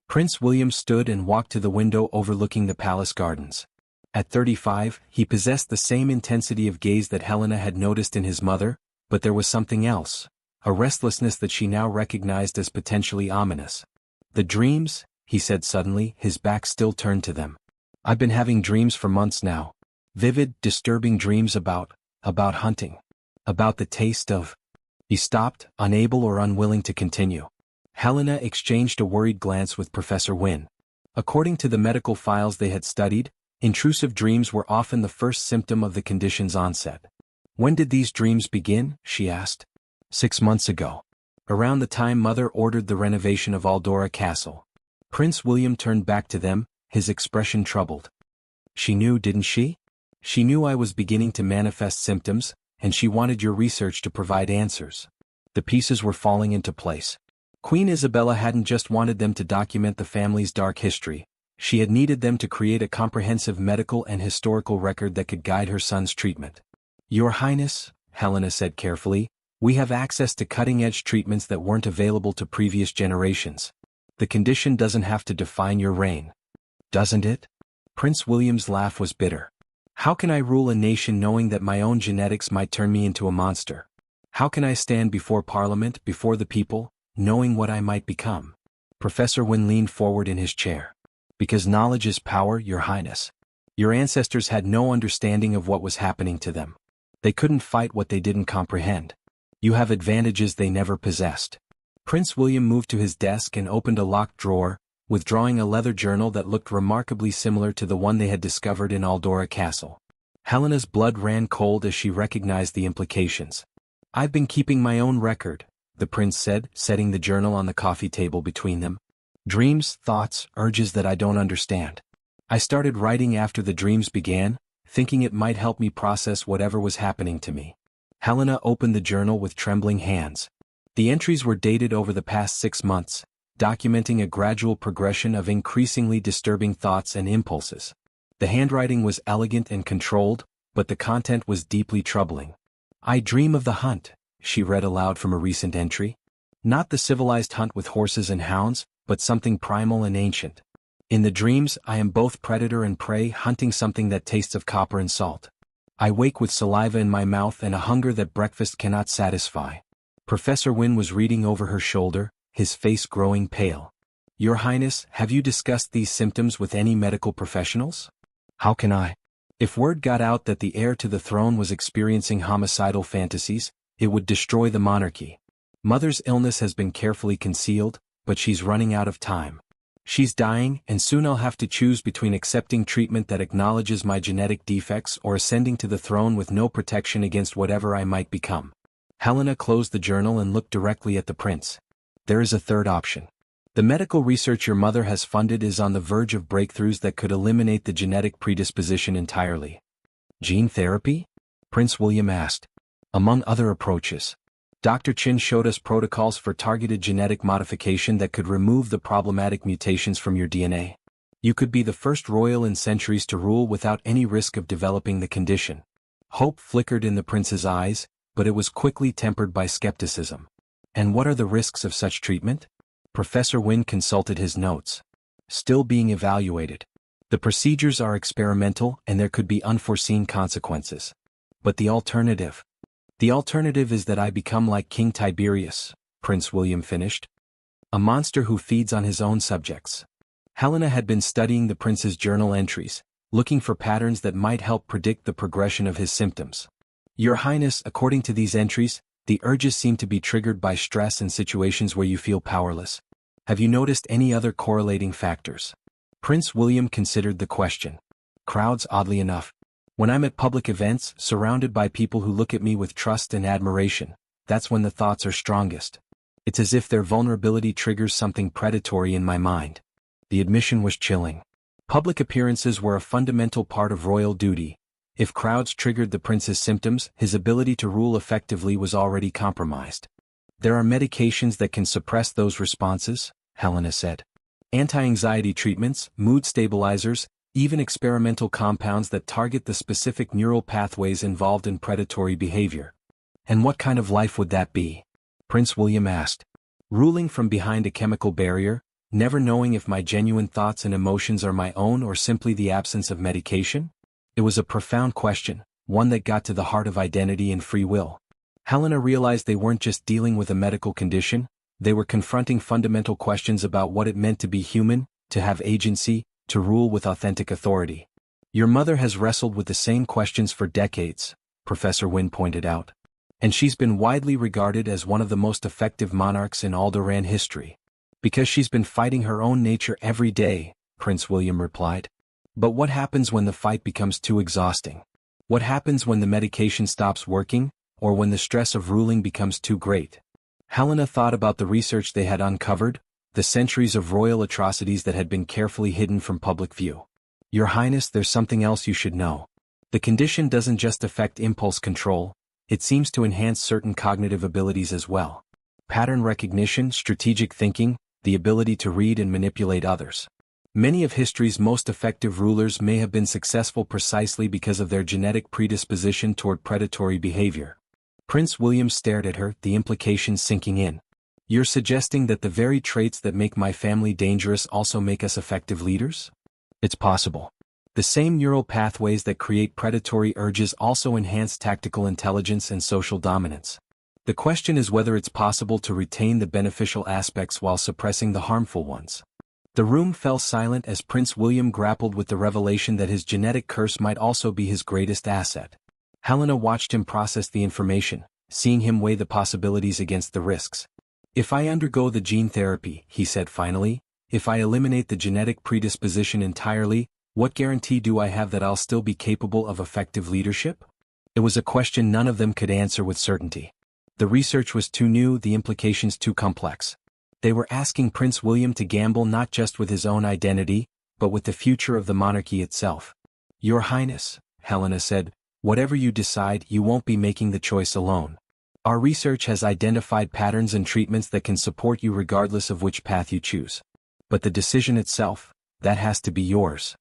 Prince William stood and walked to the window overlooking the palace gardens. At 35, he possessed the same intensity of gaze that Helena had noticed in his mother, but there was something else, a restlessness that she now recognized as potentially ominous. "The dreams," he said suddenly, his back still turned to them. "I've been having dreams for months now. Vivid, disturbing dreams about hunting. About the taste of—" He stopped, unable or unwilling to continue. Helena exchanged a worried glance with Professor Wynne. According to the medical files they had studied, intrusive dreams were often the first symptom of the condition's onset. "When did these dreams begin?" she asked. 6 months ago. Around the time Mother ordered the renovation of Aldora Castle." Prince William turned back to them, his expression troubled. "She knew, didn't she? She knew I was beginning to manifest symptoms, and she wanted your research to provide answers." The pieces were falling into place. Queen Isabella hadn't just wanted them to document the family's dark history, she had needed them to create a comprehensive medical and historical record that could guide her son's treatment. "Your Highness," Helena said carefully, "we have access to cutting-edge treatments that weren't available to previous generations. The condition doesn't have to define your reign." "Doesn't it?" Prince William's laugh was bitter. "How can I rule a nation knowing that my own genetics might turn me into a monster? How can I stand before Parliament, before the people, knowing what I might become?" Professor Wynne leaned forward in his chair. "Because knowledge is power, Your Highness. Your ancestors had no understanding of what was happening to them. They couldn't fight what they didn't comprehend. You have advantages they never possessed." Prince William moved to his desk and opened a locked drawer, withdrawing a leather journal that looked remarkably similar to the one they had discovered in Aldora Castle. Helena's blood ran cold as she recognized the implications. "I've been keeping my own record," the prince said, setting the journal on the coffee table between them. "Dreams, thoughts, urges that I don't understand. I started writing after the dreams began, thinking it might help me process whatever was happening to me." Helena opened the journal with trembling hands. The entries were dated over the past 6 months, documenting a gradual progression of increasingly disturbing thoughts and impulses. The handwriting was elegant and controlled, but the content was deeply troubling. "I dream of the hunt," she read aloud from a recent entry. "Not the civilized hunt with horses and hounds, but something primal and ancient. In the dreams, I am both predator and prey, hunting something that tastes of copper and salt. I wake with saliva in my mouth and a hunger that breakfast cannot satisfy." Professor Wynne was reading over her shoulder, his face growing pale. "Your Highness, have you discussed these symptoms with any medical professionals?" "How can I? If word got out that the heir to the throne was experiencing homicidal fantasies, it would destroy the monarchy. Mother's illness has been carefully concealed, but she's running out of time. She's dying, and soon I'll have to choose between accepting treatment that acknowledges my genetic defects or ascending to the throne with no protection against whatever I might become." Helena closed the journal and looked directly at the prince. "There is a third option. The medical research your mother has funded is on the verge of breakthroughs that could eliminate the genetic predisposition entirely." "Gene therapy?" Prince William asked. "Among other approaches. Dr. Chin showed us protocols for targeted genetic modification that could remove the problematic mutations from your DNA. You could be the first royal in centuries to rule without any risk of developing the condition." Hope flickered in the prince's eyes, but it was quickly tempered by skepticism. "And what are the risks of such treatment?" Professor Wynne consulted his notes. "Still being evaluated. The procedures are experimental and there could be unforeseen consequences. But the alternative? The alternative is that I become like King Tiberius," Prince William finished. A monster who feeds on his own subjects. Helena had been studying the prince's journal entries, looking for patterns that might help predict the progression of his symptoms. Your Highness, according to these entries, the urges seem to be triggered by stress and situations where you feel powerless. Have you noticed any other correlating factors? Prince William considered the question. Crowds, oddly enough. When I'm at public events, surrounded by people who look at me with trust and admiration, that's when the thoughts are strongest. It's as if their vulnerability triggers something predatory in my mind. The admission was chilling. Public appearances were a fundamental part of royal duty. If crowds triggered the prince's symptoms, his ability to rule effectively was already compromised. There are medications that can suppress those responses, Helena said. Anti-anxiety treatments, mood stabilizers, even experimental compounds that target the specific neural pathways involved in predatory behavior. And what kind of life would that be? Prince William asked. Ruling from behind a chemical barrier, never knowing if my genuine thoughts and emotions are my own or simply the absence of medication? It was a profound question, one that got to the heart of identity and free will. Helena realized they weren't just dealing with a medical condition, they were confronting fundamental questions about what it meant to be human, to have agency, to rule with authentic authority. Your mother has wrestled with the same questions for decades, Professor Wynne pointed out. And she's been widely regarded as one of the most effective monarchs in Aldoran history. Because she's been fighting her own nature every day, Prince William replied. But what happens when the fight becomes too exhausting? What happens when the medication stops working, or when the stress of ruling becomes too great? Helena thought about the research they had uncovered, the centuries of royal atrocities that had been carefully hidden from public view. Your Highness, there's something else you should know. The condition doesn't just affect impulse control, it seems to enhance certain cognitive abilities as well. Pattern recognition, strategic thinking, the ability to read and manipulate others. Many of history's most effective rulers may have been successful precisely because of their genetic predisposition toward predatory behavior. Prince William stared at her, the implications sinking in. You're suggesting that the very traits that make my family dangerous also make us effective leaders? It's possible. The same neural pathways that create predatory urges also enhance tactical intelligence and social dominance. The question is whether it's possible to retain the beneficial aspects while suppressing the harmful ones. The room fell silent as Prince William grappled with the revelation that his genetic curse might also be his greatest asset. Helena watched him process the information, seeing him weigh the possibilities against the risks. If I undergo the gene therapy, he said finally, if I eliminate the genetic predisposition entirely, what guarantee do I have that I'll still be capable of effective leadership? It was a question none of them could answer with certainty. The research was too new, the implications too complex. They were asking Prince William to gamble not just with his own identity, but with the future of the monarchy itself. Your Highness, Helena said, whatever you decide, you won't be making the choice alone. Our research has identified patterns and treatments that can support you regardless of which path you choose. But the decision itself, that has to be yours.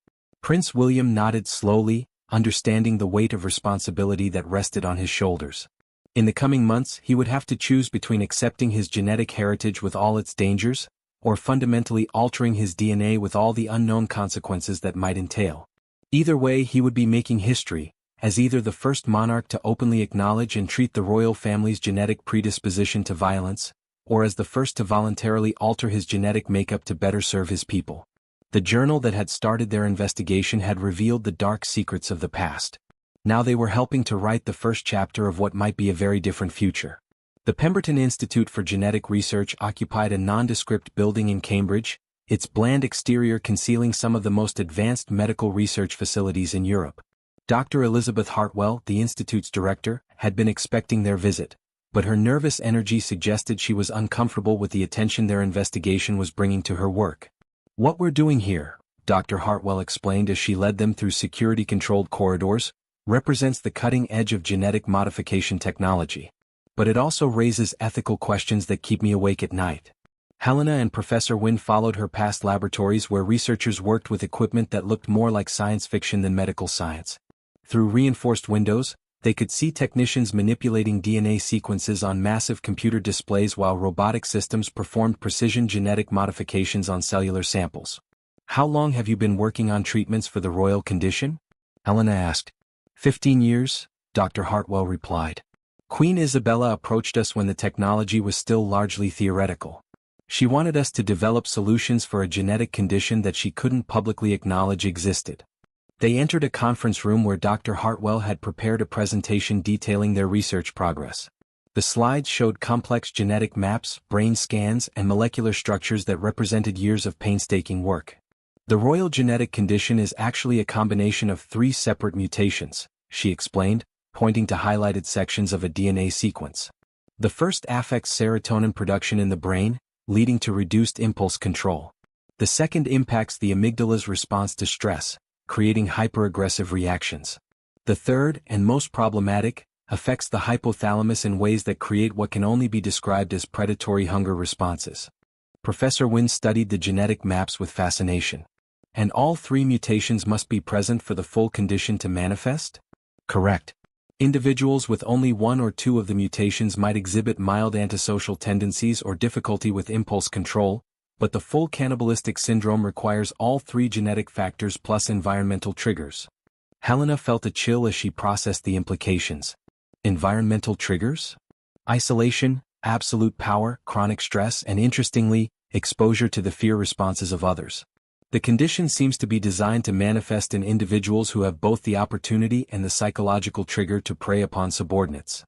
Prince William nodded slowly, understanding the weight of responsibility that rested on his shoulders. In the coming months, he would have to choose between accepting his genetic heritage with all its dangers, or fundamentally altering his DNA with all the unknown consequences that might entail. Either way, he would be making history, as either the first monarch to openly acknowledge and treat the royal family's genetic predisposition to violence, or as the first to voluntarily alter his genetic makeup to better serve his people. The journal that had started their investigation had revealed the dark secrets of the past. Now they were helping to write the first chapter of what might be a very different future. The Pemberton Institute for Genetic Research occupied a nondescript building in Cambridge, its bland exterior concealing some of the most advanced medical research facilities in Europe. Dr. Elizabeth Hartwell, the institute's director, had been expecting their visit, but her nervous energy suggested she was uncomfortable with the attention their investigation was bringing to her work. What we're doing here, Dr. Hartwell explained as she led them through security-controlled corridors, represents the cutting edge of genetic modification technology. But it also raises ethical questions that keep me awake at night. Helena and Professor Wynne followed her past laboratories where researchers worked with equipment that looked more like science fiction than medical science. Through reinforced windows, they could see technicians manipulating DNA sequences on massive computer displays while robotic systems performed precision genetic modifications on cellular samples. How long have you been working on treatments for the royal condition? Helena asked. 15 years, Dr. Hartwell replied. Queen Isabella approached us when the technology was still largely theoretical. She wanted us to develop solutions for a genetic condition that she couldn't publicly acknowledge existed. They entered a conference room where Dr. Hartwell had prepared a presentation detailing their research progress. The slides showed complex genetic maps, brain scans, and molecular structures that represented years of painstaking work. The royal genetic condition is actually a combination of 3 separate mutations, she explained, pointing to highlighted sections of a DNA sequence. The first affects serotonin production in the brain, leading to reduced impulse control. The second impacts the amygdala's response to stress, creating hyperaggressive reactions. The third, and most problematic, affects the hypothalamus in ways that create what can only be described as predatory hunger responses. Professor Wynn studied the genetic maps with fascination. And all 3 mutations must be present for the full condition to manifest? Correct. Individuals with only 1 or 2 of the mutations might exhibit mild antisocial tendencies or difficulty with impulse control, but the full cannibalistic syndrome requires all 3 genetic factors plus environmental triggers. Helena felt a chill as she processed the implications. Environmental triggers? Isolation, absolute power, chronic stress, and interestingly, exposure to the fear responses of others. The condition seems to be designed to manifest in individuals who have both the opportunity and the psychological trigger to prey upon subordinates.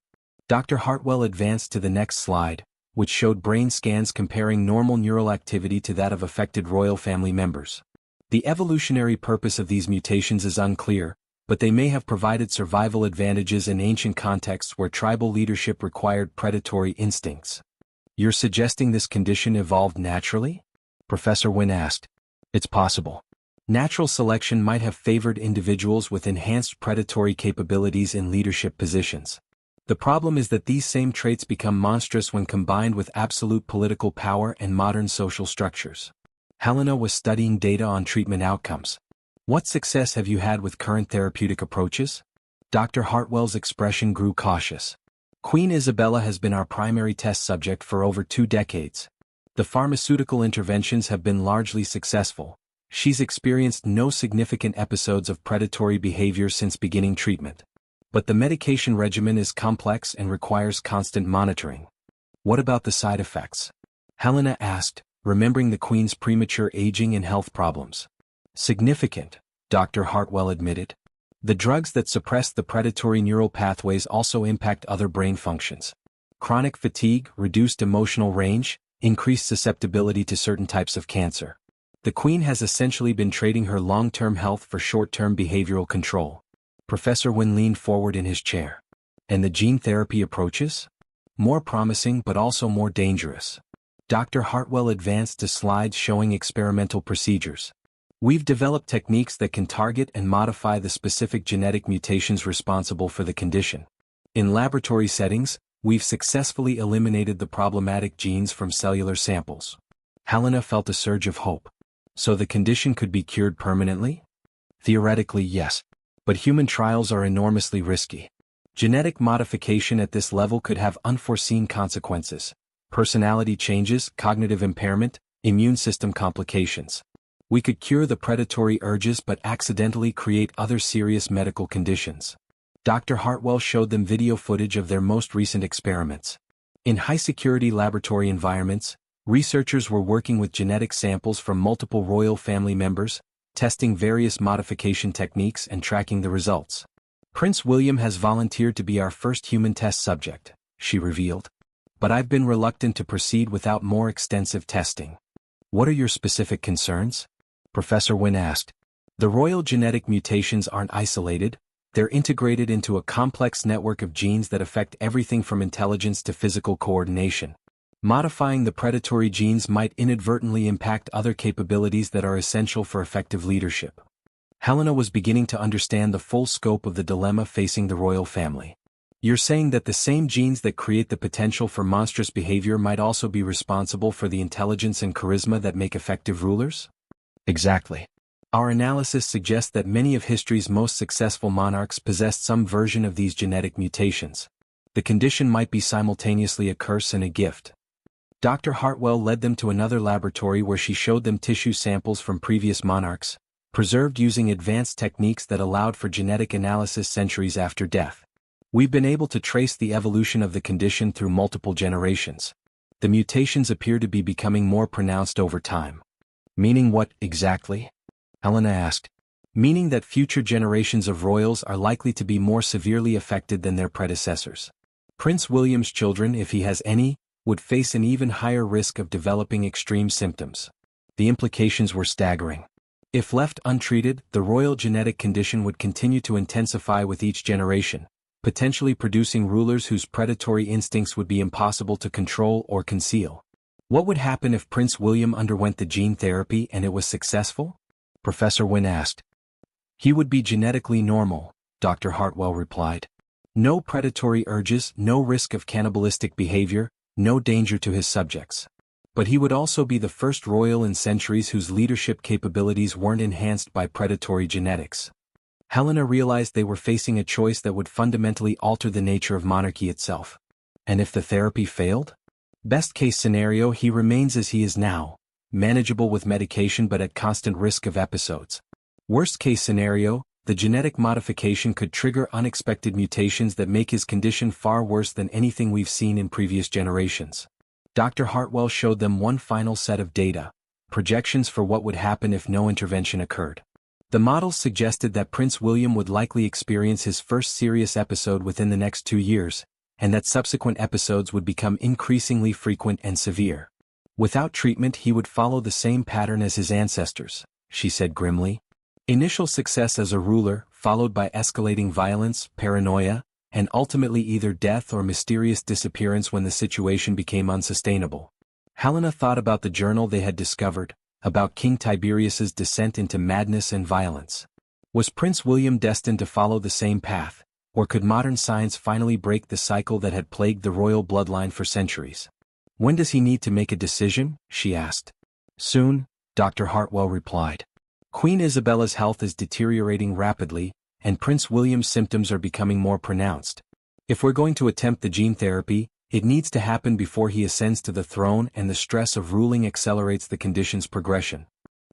Dr. Hartwell advanced to the next slide, which showed brain scans comparing normal neural activity to that of affected royal family members. The evolutionary purpose of these mutations is unclear, but they may have provided survival advantages in ancient contexts where tribal leadership required predatory instincts. You're suggesting this condition evolved naturally? Professor Wynn asked. It's possible. Natural selection might have favored individuals with enhanced predatory capabilities in leadership positions. The problem is that these same traits become monstrous when combined with absolute political power and modern social structures. Helena was studying data on treatment outcomes. What success have you had with current therapeutic approaches? Dr. Hartwell's expression grew cautious. Queen Isabella has been our primary test subject for over 2 decades. The pharmaceutical interventions have been largely successful. She's experienced no significant episodes of predatory behavior since beginning treatment. But the medication regimen is complex and requires constant monitoring. What about the side effects? Helena asked, remembering the Queen's premature aging and health problems. Significant, Dr. Hartwell admitted. The drugs that suppress the predatory neural pathways also impact other brain functions. Chronic fatigue, reduced emotional range, increased susceptibility to certain types of cancer. The Queen has essentially been trading her long-term health for short-term behavioral control. Professor Wynn leaned forward in his chair. And the gene therapy approaches? More promising but also more dangerous. Dr. Hartwell advanced to slides showing experimental procedures. We've developed techniques that can target and modify the specific genetic mutations responsible for the condition. In laboratory settings, we've successfully eliminated the problematic genes from cellular samples. Helena felt a surge of hope. So the condition could be cured permanently? Theoretically, yes. But human trials are enormously risky. Genetic modification at this level could have unforeseen consequences. Personality changes, cognitive impairment, immune system complications. We could cure the predatory urges but accidentally create other serious medical conditions. Dr. Hartwell showed them video footage of their most recent experiments. In high-security laboratory environments, researchers were working with genetic samples from multiple royal family members, testing various modification techniques and tracking the results. Prince William has volunteered to be our first human test subject, she revealed. But I've been reluctant to proceed without more extensive testing. What are your specific concerns? Professor Wynn asked. The royal genetic mutations aren't isolated, they're integrated into a complex network of genes that affect everything from intelligence to physical coordination. Modifying the predatory genes might inadvertently impact other capabilities that are essential for effective leadership. Helena was beginning to understand the full scope of the dilemma facing the royal family. You're saying that the same genes that create the potential for monstrous behavior might also be responsible for the intelligence and charisma that make effective rulers? Exactly. Our analysis suggests that many of history's most successful monarchs possessed some version of these genetic mutations. The condition might be simultaneously a curse and a gift. Dr. Hartwell led them to another laboratory where she showed them tissue samples from previous monarchs, preserved using advanced techniques that allowed for genetic analysis centuries after death. We've been able to trace the evolution of the condition through multiple generations. The mutations appear to be becoming more pronounced over time. Meaning what, exactly? Helena asked. Meaning that future generations of royals are likely to be more severely affected than their predecessors. Prince William's children, if he has any, would face an even higher risk of developing extreme symptoms. The implications were staggering. If left untreated, the royal genetic condition would continue to intensify with each generation, potentially producing rulers whose predatory instincts would be impossible to control or conceal. What would happen if Prince William underwent the gene therapy and it was successful? Professor Wynne asked. He would be genetically normal, Dr. Hartwell replied. No predatory urges, no risk of cannibalistic behavior, no danger to his subjects. But he would also be the first royal in centuries whose leadership capabilities weren't enhanced by predatory genetics. Helena realized they were facing a choice that would fundamentally alter the nature of monarchy itself. And if the therapy failed? Best-case scenario, he remains as he is now, manageable with medication but at constant risk of episodes. Worst-case scenario, the genetic modification could trigger unexpected mutations that make his condition far worse than anything we've seen in previous generations. Dr. Hartwell showed them one final set of data, projections for what would happen if no intervention occurred. The models suggested that Prince William would likely experience his first serious episode within the next 2 years, and that subsequent episodes would become increasingly frequent and severe. Without treatment, he would follow the same pattern as his ancestors, she said grimly. Initial success as a ruler, followed by escalating violence, paranoia, and ultimately either death or mysterious disappearance when the situation became unsustainable. Helena thought about the journal they had discovered, about King Tiberius's descent into madness and violence. Was Prince William destined to follow the same path, or could modern science finally break the cycle that had plagued the royal bloodline for centuries? When does he need to make a decision? She asked. Soon, Dr. Hartwell replied. Queen Isabella's health is deteriorating rapidly, and Prince William's symptoms are becoming more pronounced. If we're going to attempt the gene therapy, it needs to happen before he ascends to the throne and the stress of ruling accelerates the condition's progression.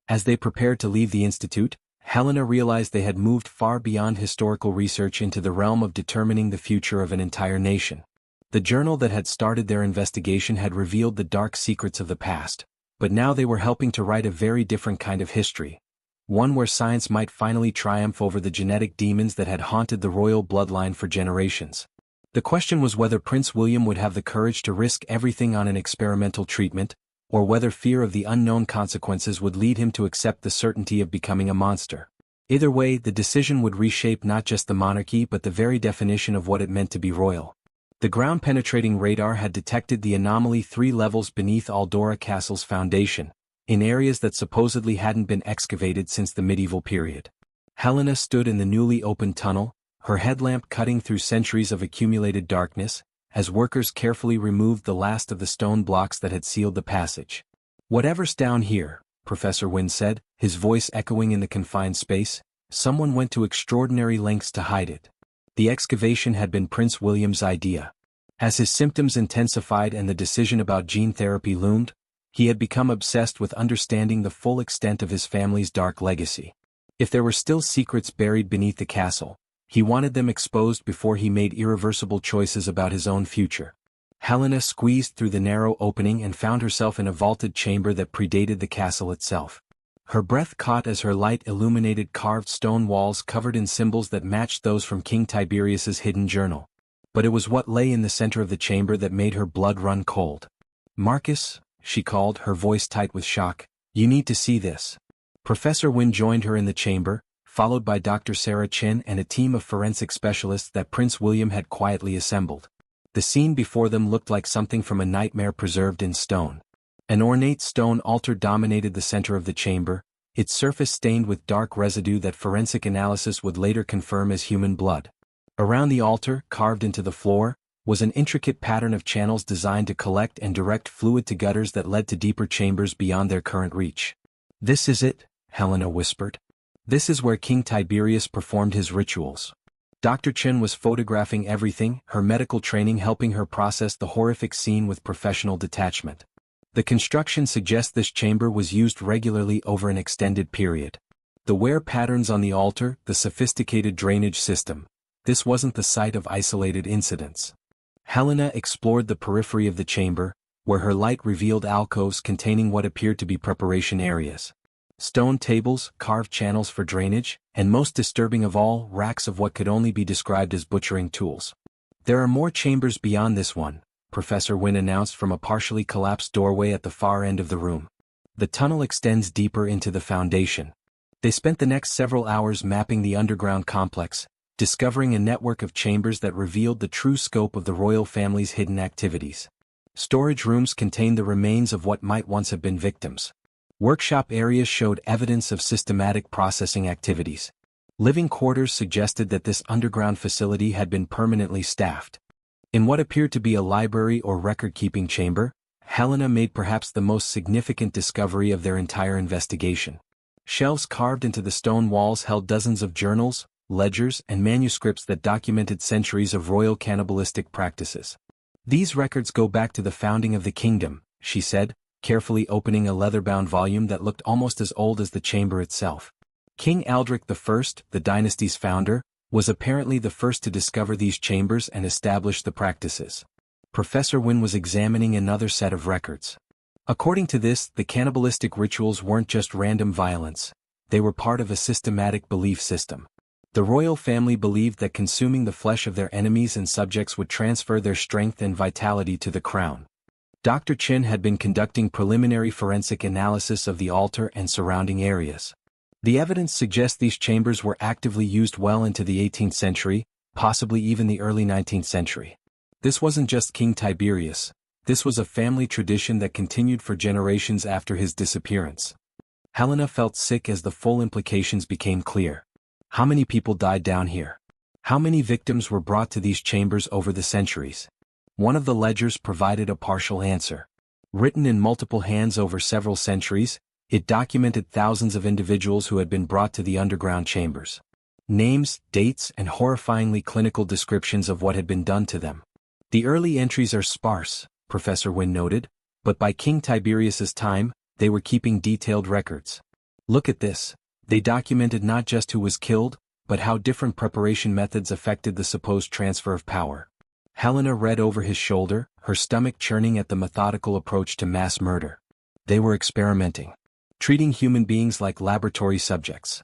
As they prepared to leave the institute, Helena realized they had moved far beyond historical research into the realm of determining the future of an entire nation. The journal that had started their investigation had revealed the dark secrets of the past, but now they were helping to write a very different kind of history. One where science might finally triumph over the genetic demons that had haunted the royal bloodline for generations. The question was whether Prince William would have the courage to risk everything on an experimental treatment, or whether fear of the unknown consequences would lead him to accept the certainty of becoming a monster. Either way, the decision would reshape not just the monarchy but the very definition of what it meant to be royal. The ground-penetrating radar had detected the anomaly 3 levels beneath Aldora Castle's foundation, in areas that supposedly hadn't been excavated since the medieval period. Helena stood in the newly opened tunnel, her headlamp cutting through centuries of accumulated darkness, as workers carefully removed the last of the stone blocks that had sealed the passage. Whatever's down here, Professor Wynne said, his voice echoing in the confined space, someone went to extraordinary lengths to hide it. The excavation had been Prince William's idea. As his symptoms intensified and the decision about gene therapy loomed, he had become obsessed with understanding the full extent of his family's dark legacy. If there were still secrets buried beneath the castle, he wanted them exposed before he made irreversible choices about his own future. Helena squeezed through the narrow opening and found herself in a vaulted chamber that predated the castle itself. Her breath caught as her light illuminated carved stone walls covered in symbols that matched those from King Tiberius's hidden journal. But it was what lay in the center of the chamber that made her blood run cold. Marcus, she called, her voice tight with shock, you need to see this. Professor Wynne joined her in the chamber, followed by Dr. Sarah Chin and a team of forensic specialists that Prince William had quietly assembled. The scene before them looked like something from a nightmare preserved in stone. An ornate stone altar dominated the center of the chamber, its surface stained with dark residue that forensic analysis would later confirm as human blood. Around the altar, carved into the floor, was an intricate pattern of channels designed to collect and direct fluid to gutters that led to deeper chambers beyond their current reach. This is it, Helena whispered. This is where King Tiberius performed his rituals. Dr. Chen was photographing everything, her medical training helping her process the horrific scene with professional detachment. The construction suggests this chamber was used regularly over an extended period. The wear patterns on the altar, the sophisticated drainage system, This wasn't the site of isolated incidents. Helena explored the periphery of the chamber, where her light revealed alcoves containing what appeared to be preparation areas. Stone tables, carved channels for drainage, and most disturbing of all, racks of what could only be described as butchering tools. There are more chambers beyond this one, Professor Wynne announced from a partially collapsed doorway at the far end of the room. The tunnel extends deeper into the foundation. They spent the next several hours mapping the underground complex, discovering a network of chambers that revealed the true scope of the royal family's hidden activities. Storage rooms contained the remains of what might once have been victims. Workshop areas showed evidence of systematic processing activities. Living quarters suggested that this underground facility had been permanently staffed. In what appeared to be a library or record-keeping chamber, Helena made perhaps the most significant discovery of their entire investigation. Shelves carved into the stone walls held dozens of journals, ledgers, and manuscripts that documented centuries of royal cannibalistic practices. These records go back to the founding of the kingdom, she said, carefully opening a leather-bound volume that looked almost as old as the chamber itself. King Aldric I, the dynasty's founder, was apparently the first to discover these chambers and establish the practices. Professor Wynne was examining another set of records. According to this, the cannibalistic rituals weren't just random violence. They were part of a systematic belief system. The royal family believed that consuming the flesh of their enemies and subjects would transfer their strength and vitality to the crown. Dr. Chin had been conducting preliminary forensic analysis of the altar and surrounding areas. The evidence suggests these chambers were actively used well into the 18th century, possibly even the early 19th century. This wasn't just King Tiberius. This was a family tradition that continued for generations after his disappearance. Helena felt sick as the full implications became clear. How many people died down here? How many victims were brought to these chambers over the centuries? One of the ledgers provided a partial answer. Written in multiple hands over several centuries, it documented thousands of individuals who had been brought to the underground chambers. Names, dates, and horrifyingly clinical descriptions of what had been done to them. The early entries are sparse, Professor Wynne noted, but by King Tiberius's time, they were keeping detailed records. Look at this. They documented not just who was killed, but how different preparation methods affected the supposed transfer of power. Helena read over his shoulder, her stomach churning at the methodical approach to mass murder. They were experimenting, treating human beings like laboratory subjects.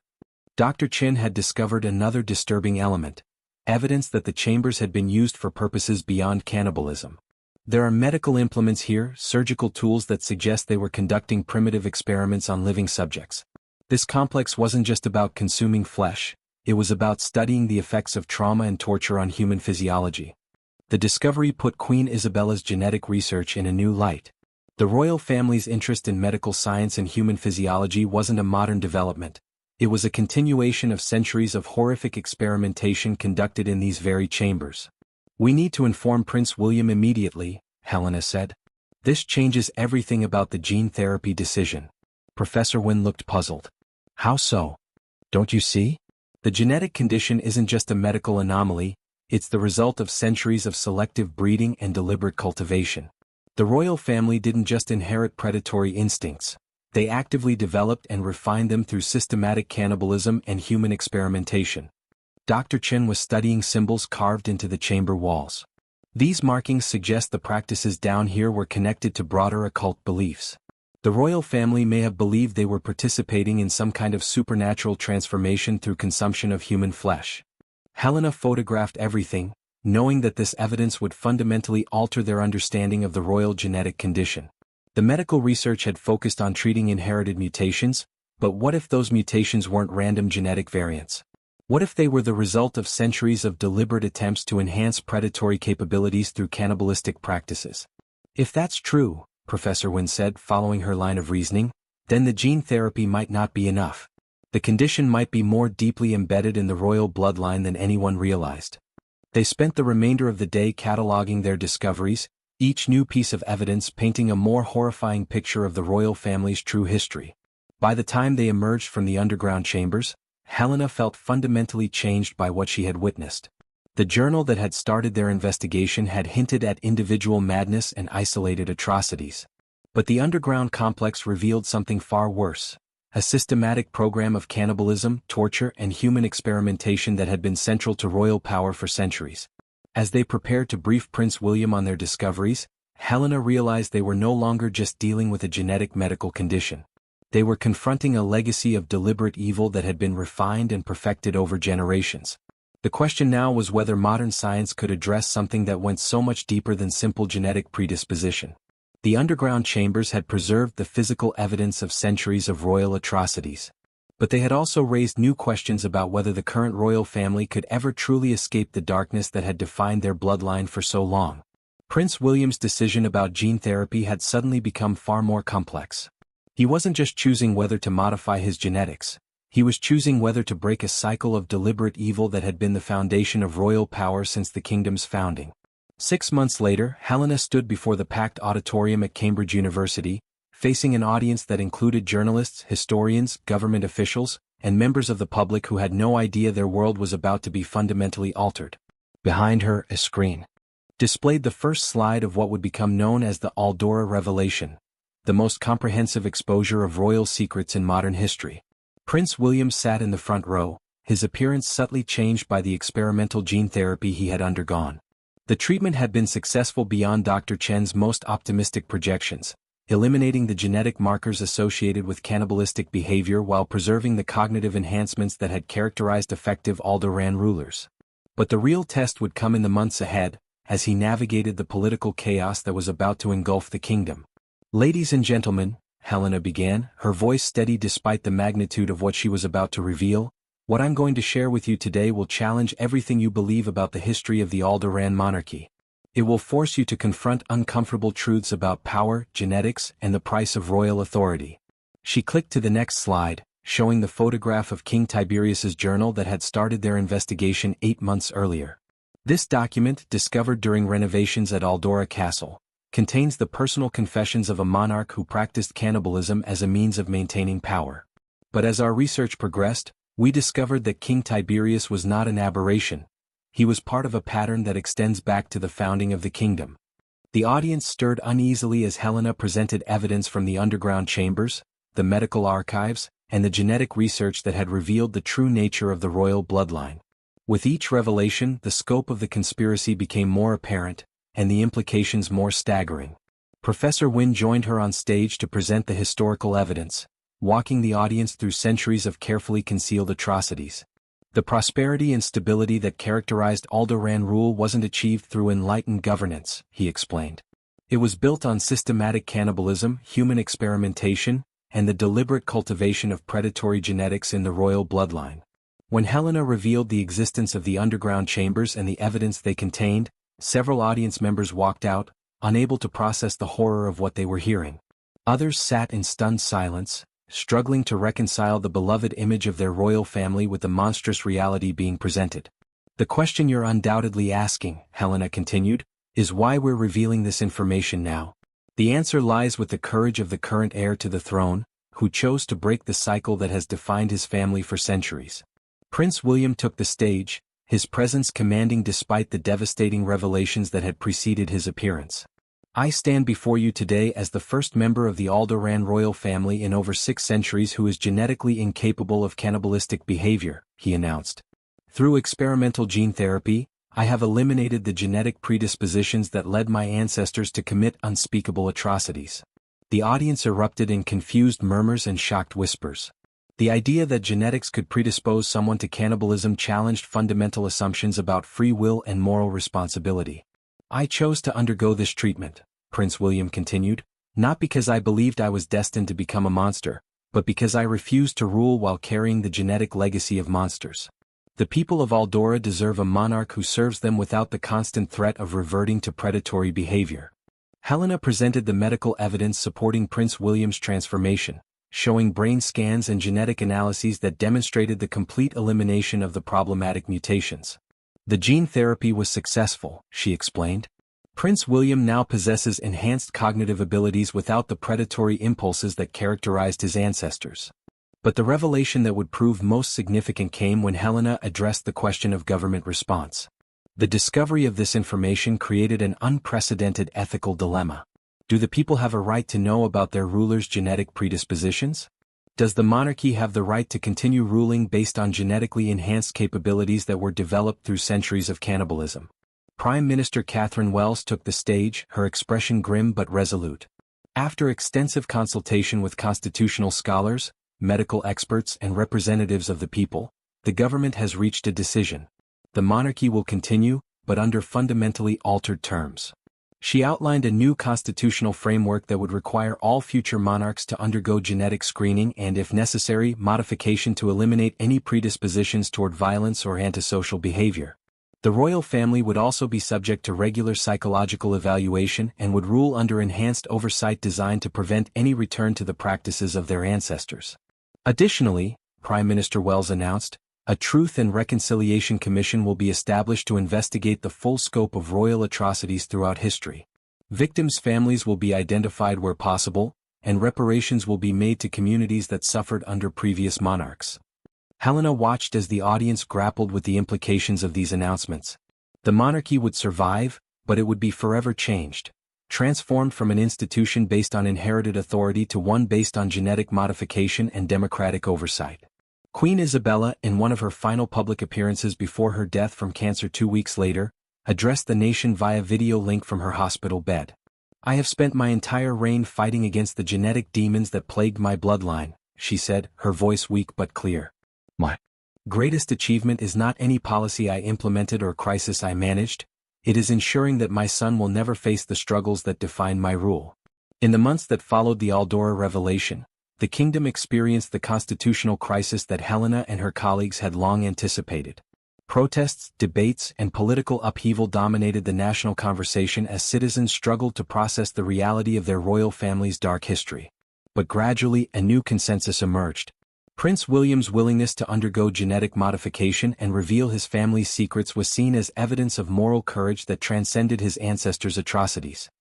Dr. Chin had discovered another disturbing element, evidence that the chambers had been used for purposes beyond cannibalism. There are medical implements here, surgical tools that suggest they were conducting primitive experiments on living subjects. This complex wasn't just about consuming flesh, it was about studying the effects of trauma and torture on human physiology. The discovery put Queen Isabella's genetic research in a new light. The royal family's interest in medical science and human physiology wasn't a modern development. It was a continuation of centuries of horrific experimentation conducted in these very chambers. We need to inform Prince William immediately, Helena said. This changes everything about the gene therapy decision. Professor Wynne looked puzzled. How so? Don't you see? The genetic condition isn't just a medical anomaly, it's the result of centuries of selective breeding and deliberate cultivation. The royal family didn't just inherit predatory instincts. They actively developed and refined them through systematic cannibalism and human experimentation. Dr. Chen was studying symbols carved into the chamber walls. These markings suggest the practices down here were connected to broader occult beliefs. The royal family may have believed they were participating in some kind of supernatural transformation through consumption of human flesh. Helena photographed everything, knowing that this evidence would fundamentally alter their understanding of the royal genetic condition. The medical research had focused on treating inherited mutations, but what if those mutations weren't random genetic variants? What if they were the result of centuries of deliberate attempts to enhance predatory capabilities through cannibalistic practices? If that's true, Professor Wynne said, following her line of reasoning, then the gene therapy might not be enough. The condition might be more deeply embedded in the royal bloodline than anyone realized. They spent the remainder of the day cataloging their discoveries, each new piece of evidence painting a more horrifying picture of the royal family's true history. By the time they emerged from the underground chambers, Helena felt fundamentally changed by what she had witnessed. The journal that had started their investigation had hinted at individual madness and isolated atrocities. But the underground complex revealed something far worse, a systematic program of cannibalism, torture, and human experimentation that had been central to royal power for centuries. As they prepared to brief Prince William on their discoveries, Helena realized they were no longer just dealing with a genetic medical condition. They were confronting a legacy of deliberate evil that had been refined and perfected over generations. The question now was whether modern science could address something that went so much deeper than simple genetic predisposition. The underground chambers had preserved the physical evidence of centuries of royal atrocities. But they had also raised new questions about whether the current royal family could ever truly escape the darkness that had defined their bloodline for so long. Prince William's decision about gene therapy had suddenly become far more complex. He wasn't just choosing whether to modify his genetics. He was choosing whether to break a cycle of deliberate evil that had been the foundation of royal power since the kingdom's founding. 6 months later, Helena stood before the packed auditorium at Cambridge University, facing an audience that included journalists, historians, government officials, and members of the public who had no idea their world was about to be fundamentally altered. Behind her, a screen displayed the first slide of what would become known as the Aldora revelation, the most comprehensive exposure of royal secrets in modern history. Prince William sat in the front row, his appearance subtly changed by the experimental gene therapy he had undergone. The treatment had been successful beyond Dr. Chen's most optimistic projections, eliminating the genetic markers associated with cannibalistic behavior while preserving the cognitive enhancements that had characterized effective Aldoran rulers. But the real test would come in the months ahead, as he navigated the political chaos that was about to engulf the kingdom. "Ladies and gentlemen," Helena began, her voice steady despite the magnitude of what she was about to reveal, "what I'm going to share with you today will challenge everything you believe about the history of the Aldoran monarchy. It will force you to confront uncomfortable truths about power, genetics, and the price of royal authority." She clicked to the next slide, showing the photograph of King Tiberius's journal that had started their investigation 8 months earlier. This document, discovered during renovations at Aldora Castle, contains the personal confessions of a monarch who practiced cannibalism as a means of maintaining power. But as our research progressed, we discovered that King Tiberius was not an aberration. He was part of a pattern that extends back to the founding of the kingdom. The audience stirred uneasily as Helena presented evidence from the underground chambers, the medical archives, and the genetic research that had revealed the true nature of the royal bloodline. With each revelation, the scope of the conspiracy became more apparent, and the implications more staggering. Professor Wynne joined her on stage to present the historical evidence, walking the audience through centuries of carefully concealed atrocities. The prosperity and stability that characterized Aldoran rule wasn't achieved through enlightened governance, he explained. It was built on systematic cannibalism, human experimentation, and the deliberate cultivation of predatory genetics in the royal bloodline. When Helena revealed the existence of the underground chambers and the evidence they contained, several audience members walked out, unable to process the horror of what they were hearing. Others sat in stunned silence, struggling to reconcile the beloved image of their royal family with the monstrous reality being presented. "The question you're undoubtedly asking," Helena continued, "is why we're revealing this information now. The answer lies with the courage of the current heir to the throne, who chose to break the cycle that has defined his family for centuries." Prince William took the stage, his presence commanding despite the devastating revelations that had preceded his appearance. "I stand before you today as the first member of the Aldoran royal family in over 6 centuries who is genetically incapable of cannibalistic behavior," he announced. "Through experimental gene therapy, I have eliminated the genetic predispositions that led my ancestors to commit unspeakable atrocities." The audience erupted in confused murmurs and shocked whispers. The idea that genetics could predispose someone to cannibalism challenged fundamental assumptions about free will and moral responsibility. "I chose to undergo this treatment," Prince William continued, "not because I believed I was destined to become a monster, but because I refused to rule while carrying the genetic legacy of monsters. The people of Aldora deserve a monarch who serves them without the constant threat of reverting to predatory behavior." Helena presented the medical evidence supporting Prince William's transformation, showing brain scans and genetic analyses that demonstrated the complete elimination of the problematic mutations. "The gene therapy was successful," she explained. "Prince William now possesses enhanced cognitive abilities without the predatory impulses that characterized his ancestors." But the revelation that would prove most significant came when Helena addressed the question of government response. The discovery of this information created an unprecedented ethical dilemma. Do the people have a right to know about their rulers' genetic predispositions? Does the monarchy have the right to continue ruling based on genetically enhanced capabilities that were developed through centuries of cannibalism? Prime Minister Catherine Wells took the stage, her expression grim but resolute. After extensive consultation with constitutional scholars, medical experts and representatives of the people, the government has reached a decision. The monarchy will continue, but under fundamentally altered terms. She outlined a new constitutional framework that would require all future monarchs to undergo genetic screening and, if necessary, modification to eliminate any predispositions toward violence or antisocial behavior. The royal family would also be subject to regular psychological evaluation and would rule under enhanced oversight designed to prevent any return to the practices of their ancestors. Additionally, Prime Minister Wells announced, a Truth and Reconciliation Commission will be established to investigate the full scope of royal atrocities throughout history. Victims' families will be identified where possible, and reparations will be made to communities that suffered under previous monarchs. Helena watched as the audience grappled with the implications of these announcements. The monarchy would survive, but it would be forever changed, transformed from an institution based on inherited authority to one based on genetic modification and democratic oversight. Queen Isabella, in one of her final public appearances before her death from cancer 2 weeks later, addressed the nation via video link from her hospital bed. "I have spent my entire reign fighting against the genetic demons that plagued my bloodline," she said, her voice weak but clear. "My greatest achievement is not any policy I implemented or crisis I managed, it is ensuring that my son will never face the struggles that define my rule." In the months that followed the Aldora revelation, the kingdom experienced the constitutional crisis that Helena and her colleagues had long anticipated. Protests, debates, and political upheaval dominated the national conversation as citizens struggled to process the reality of their royal family's dark history. But gradually, a new consensus emerged. Prince William's willingness to undergo genetic modification and reveal his family's secrets was seen as evidence of moral courage that transcended his ancestors' atrocities.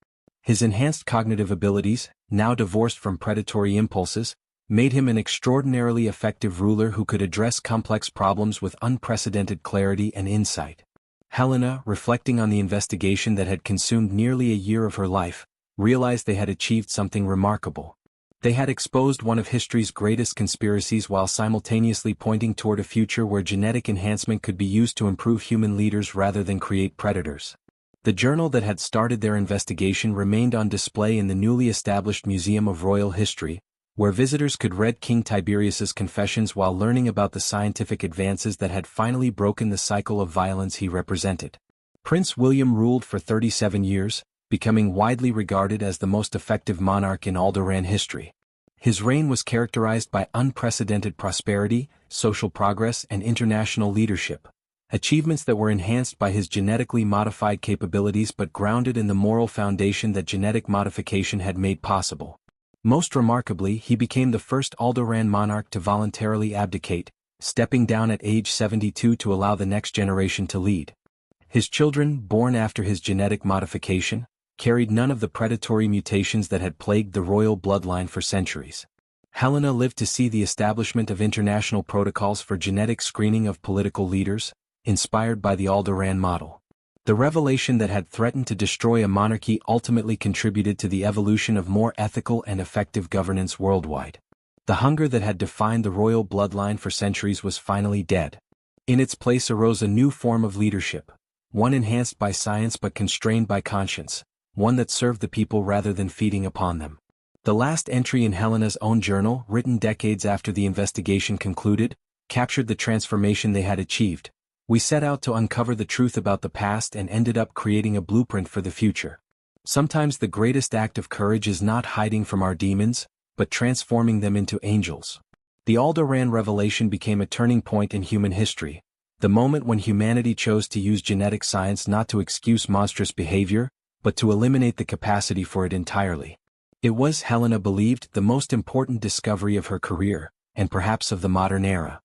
His enhanced cognitive abilities, now divorced from predatory impulses, made him an extraordinarily effective ruler who could address complex problems with unprecedented clarity and insight. Helena, reflecting on the investigation that had consumed nearly a year of her life, realized they had achieved something remarkable. They had exposed one of history's greatest conspiracies while simultaneously pointing toward a future where genetic enhancement could be used to improve human leaders rather than create predators. The journal that had started their investigation remained on display in the newly established Museum of Royal History, where visitors could read King Tiberius's confessions while learning about the scientific advances that had finally broken the cycle of violence he represented. Prince William ruled for 37 years, becoming widely regarded as the most effective monarch in Aldoran history. His reign was characterized by unprecedented prosperity, social progress, and international leadership, achievements that were enhanced by his genetically modified capabilities but grounded in the moral foundation that genetic modification had made possible. Most remarkably, he became the first Aldoran monarch to voluntarily abdicate, stepping down at age 72 to allow the next generation to lead. His children, born after his genetic modification, carried none of the predatory mutations that had plagued the royal bloodline for centuries. Helena lived to see the establishment of international protocols for genetic screening of political leaders, inspired by the Aldoran model. The revelation that had threatened to destroy a monarchy ultimately contributed to the evolution of more ethical and effective governance worldwide. The hunger that had defined the royal bloodline for centuries was finally dead. In its place arose a new form of leadership, one enhanced by science but constrained by conscience, one that served the people rather than feeding upon them. The last entry in Helena's own journal, written decades after the investigation concluded, captured the transformation they had achieved. "We set out to uncover the truth about the past and ended up creating a blueprint for the future. Sometimes the greatest act of courage is not hiding from our demons, but transforming them into angels." The Aldoran revelation became a turning point in human history, the moment when humanity chose to use genetic science not to excuse monstrous behavior, but to eliminate the capacity for it entirely. It was, Helena believed, the most important discovery of her career, and perhaps of the modern era.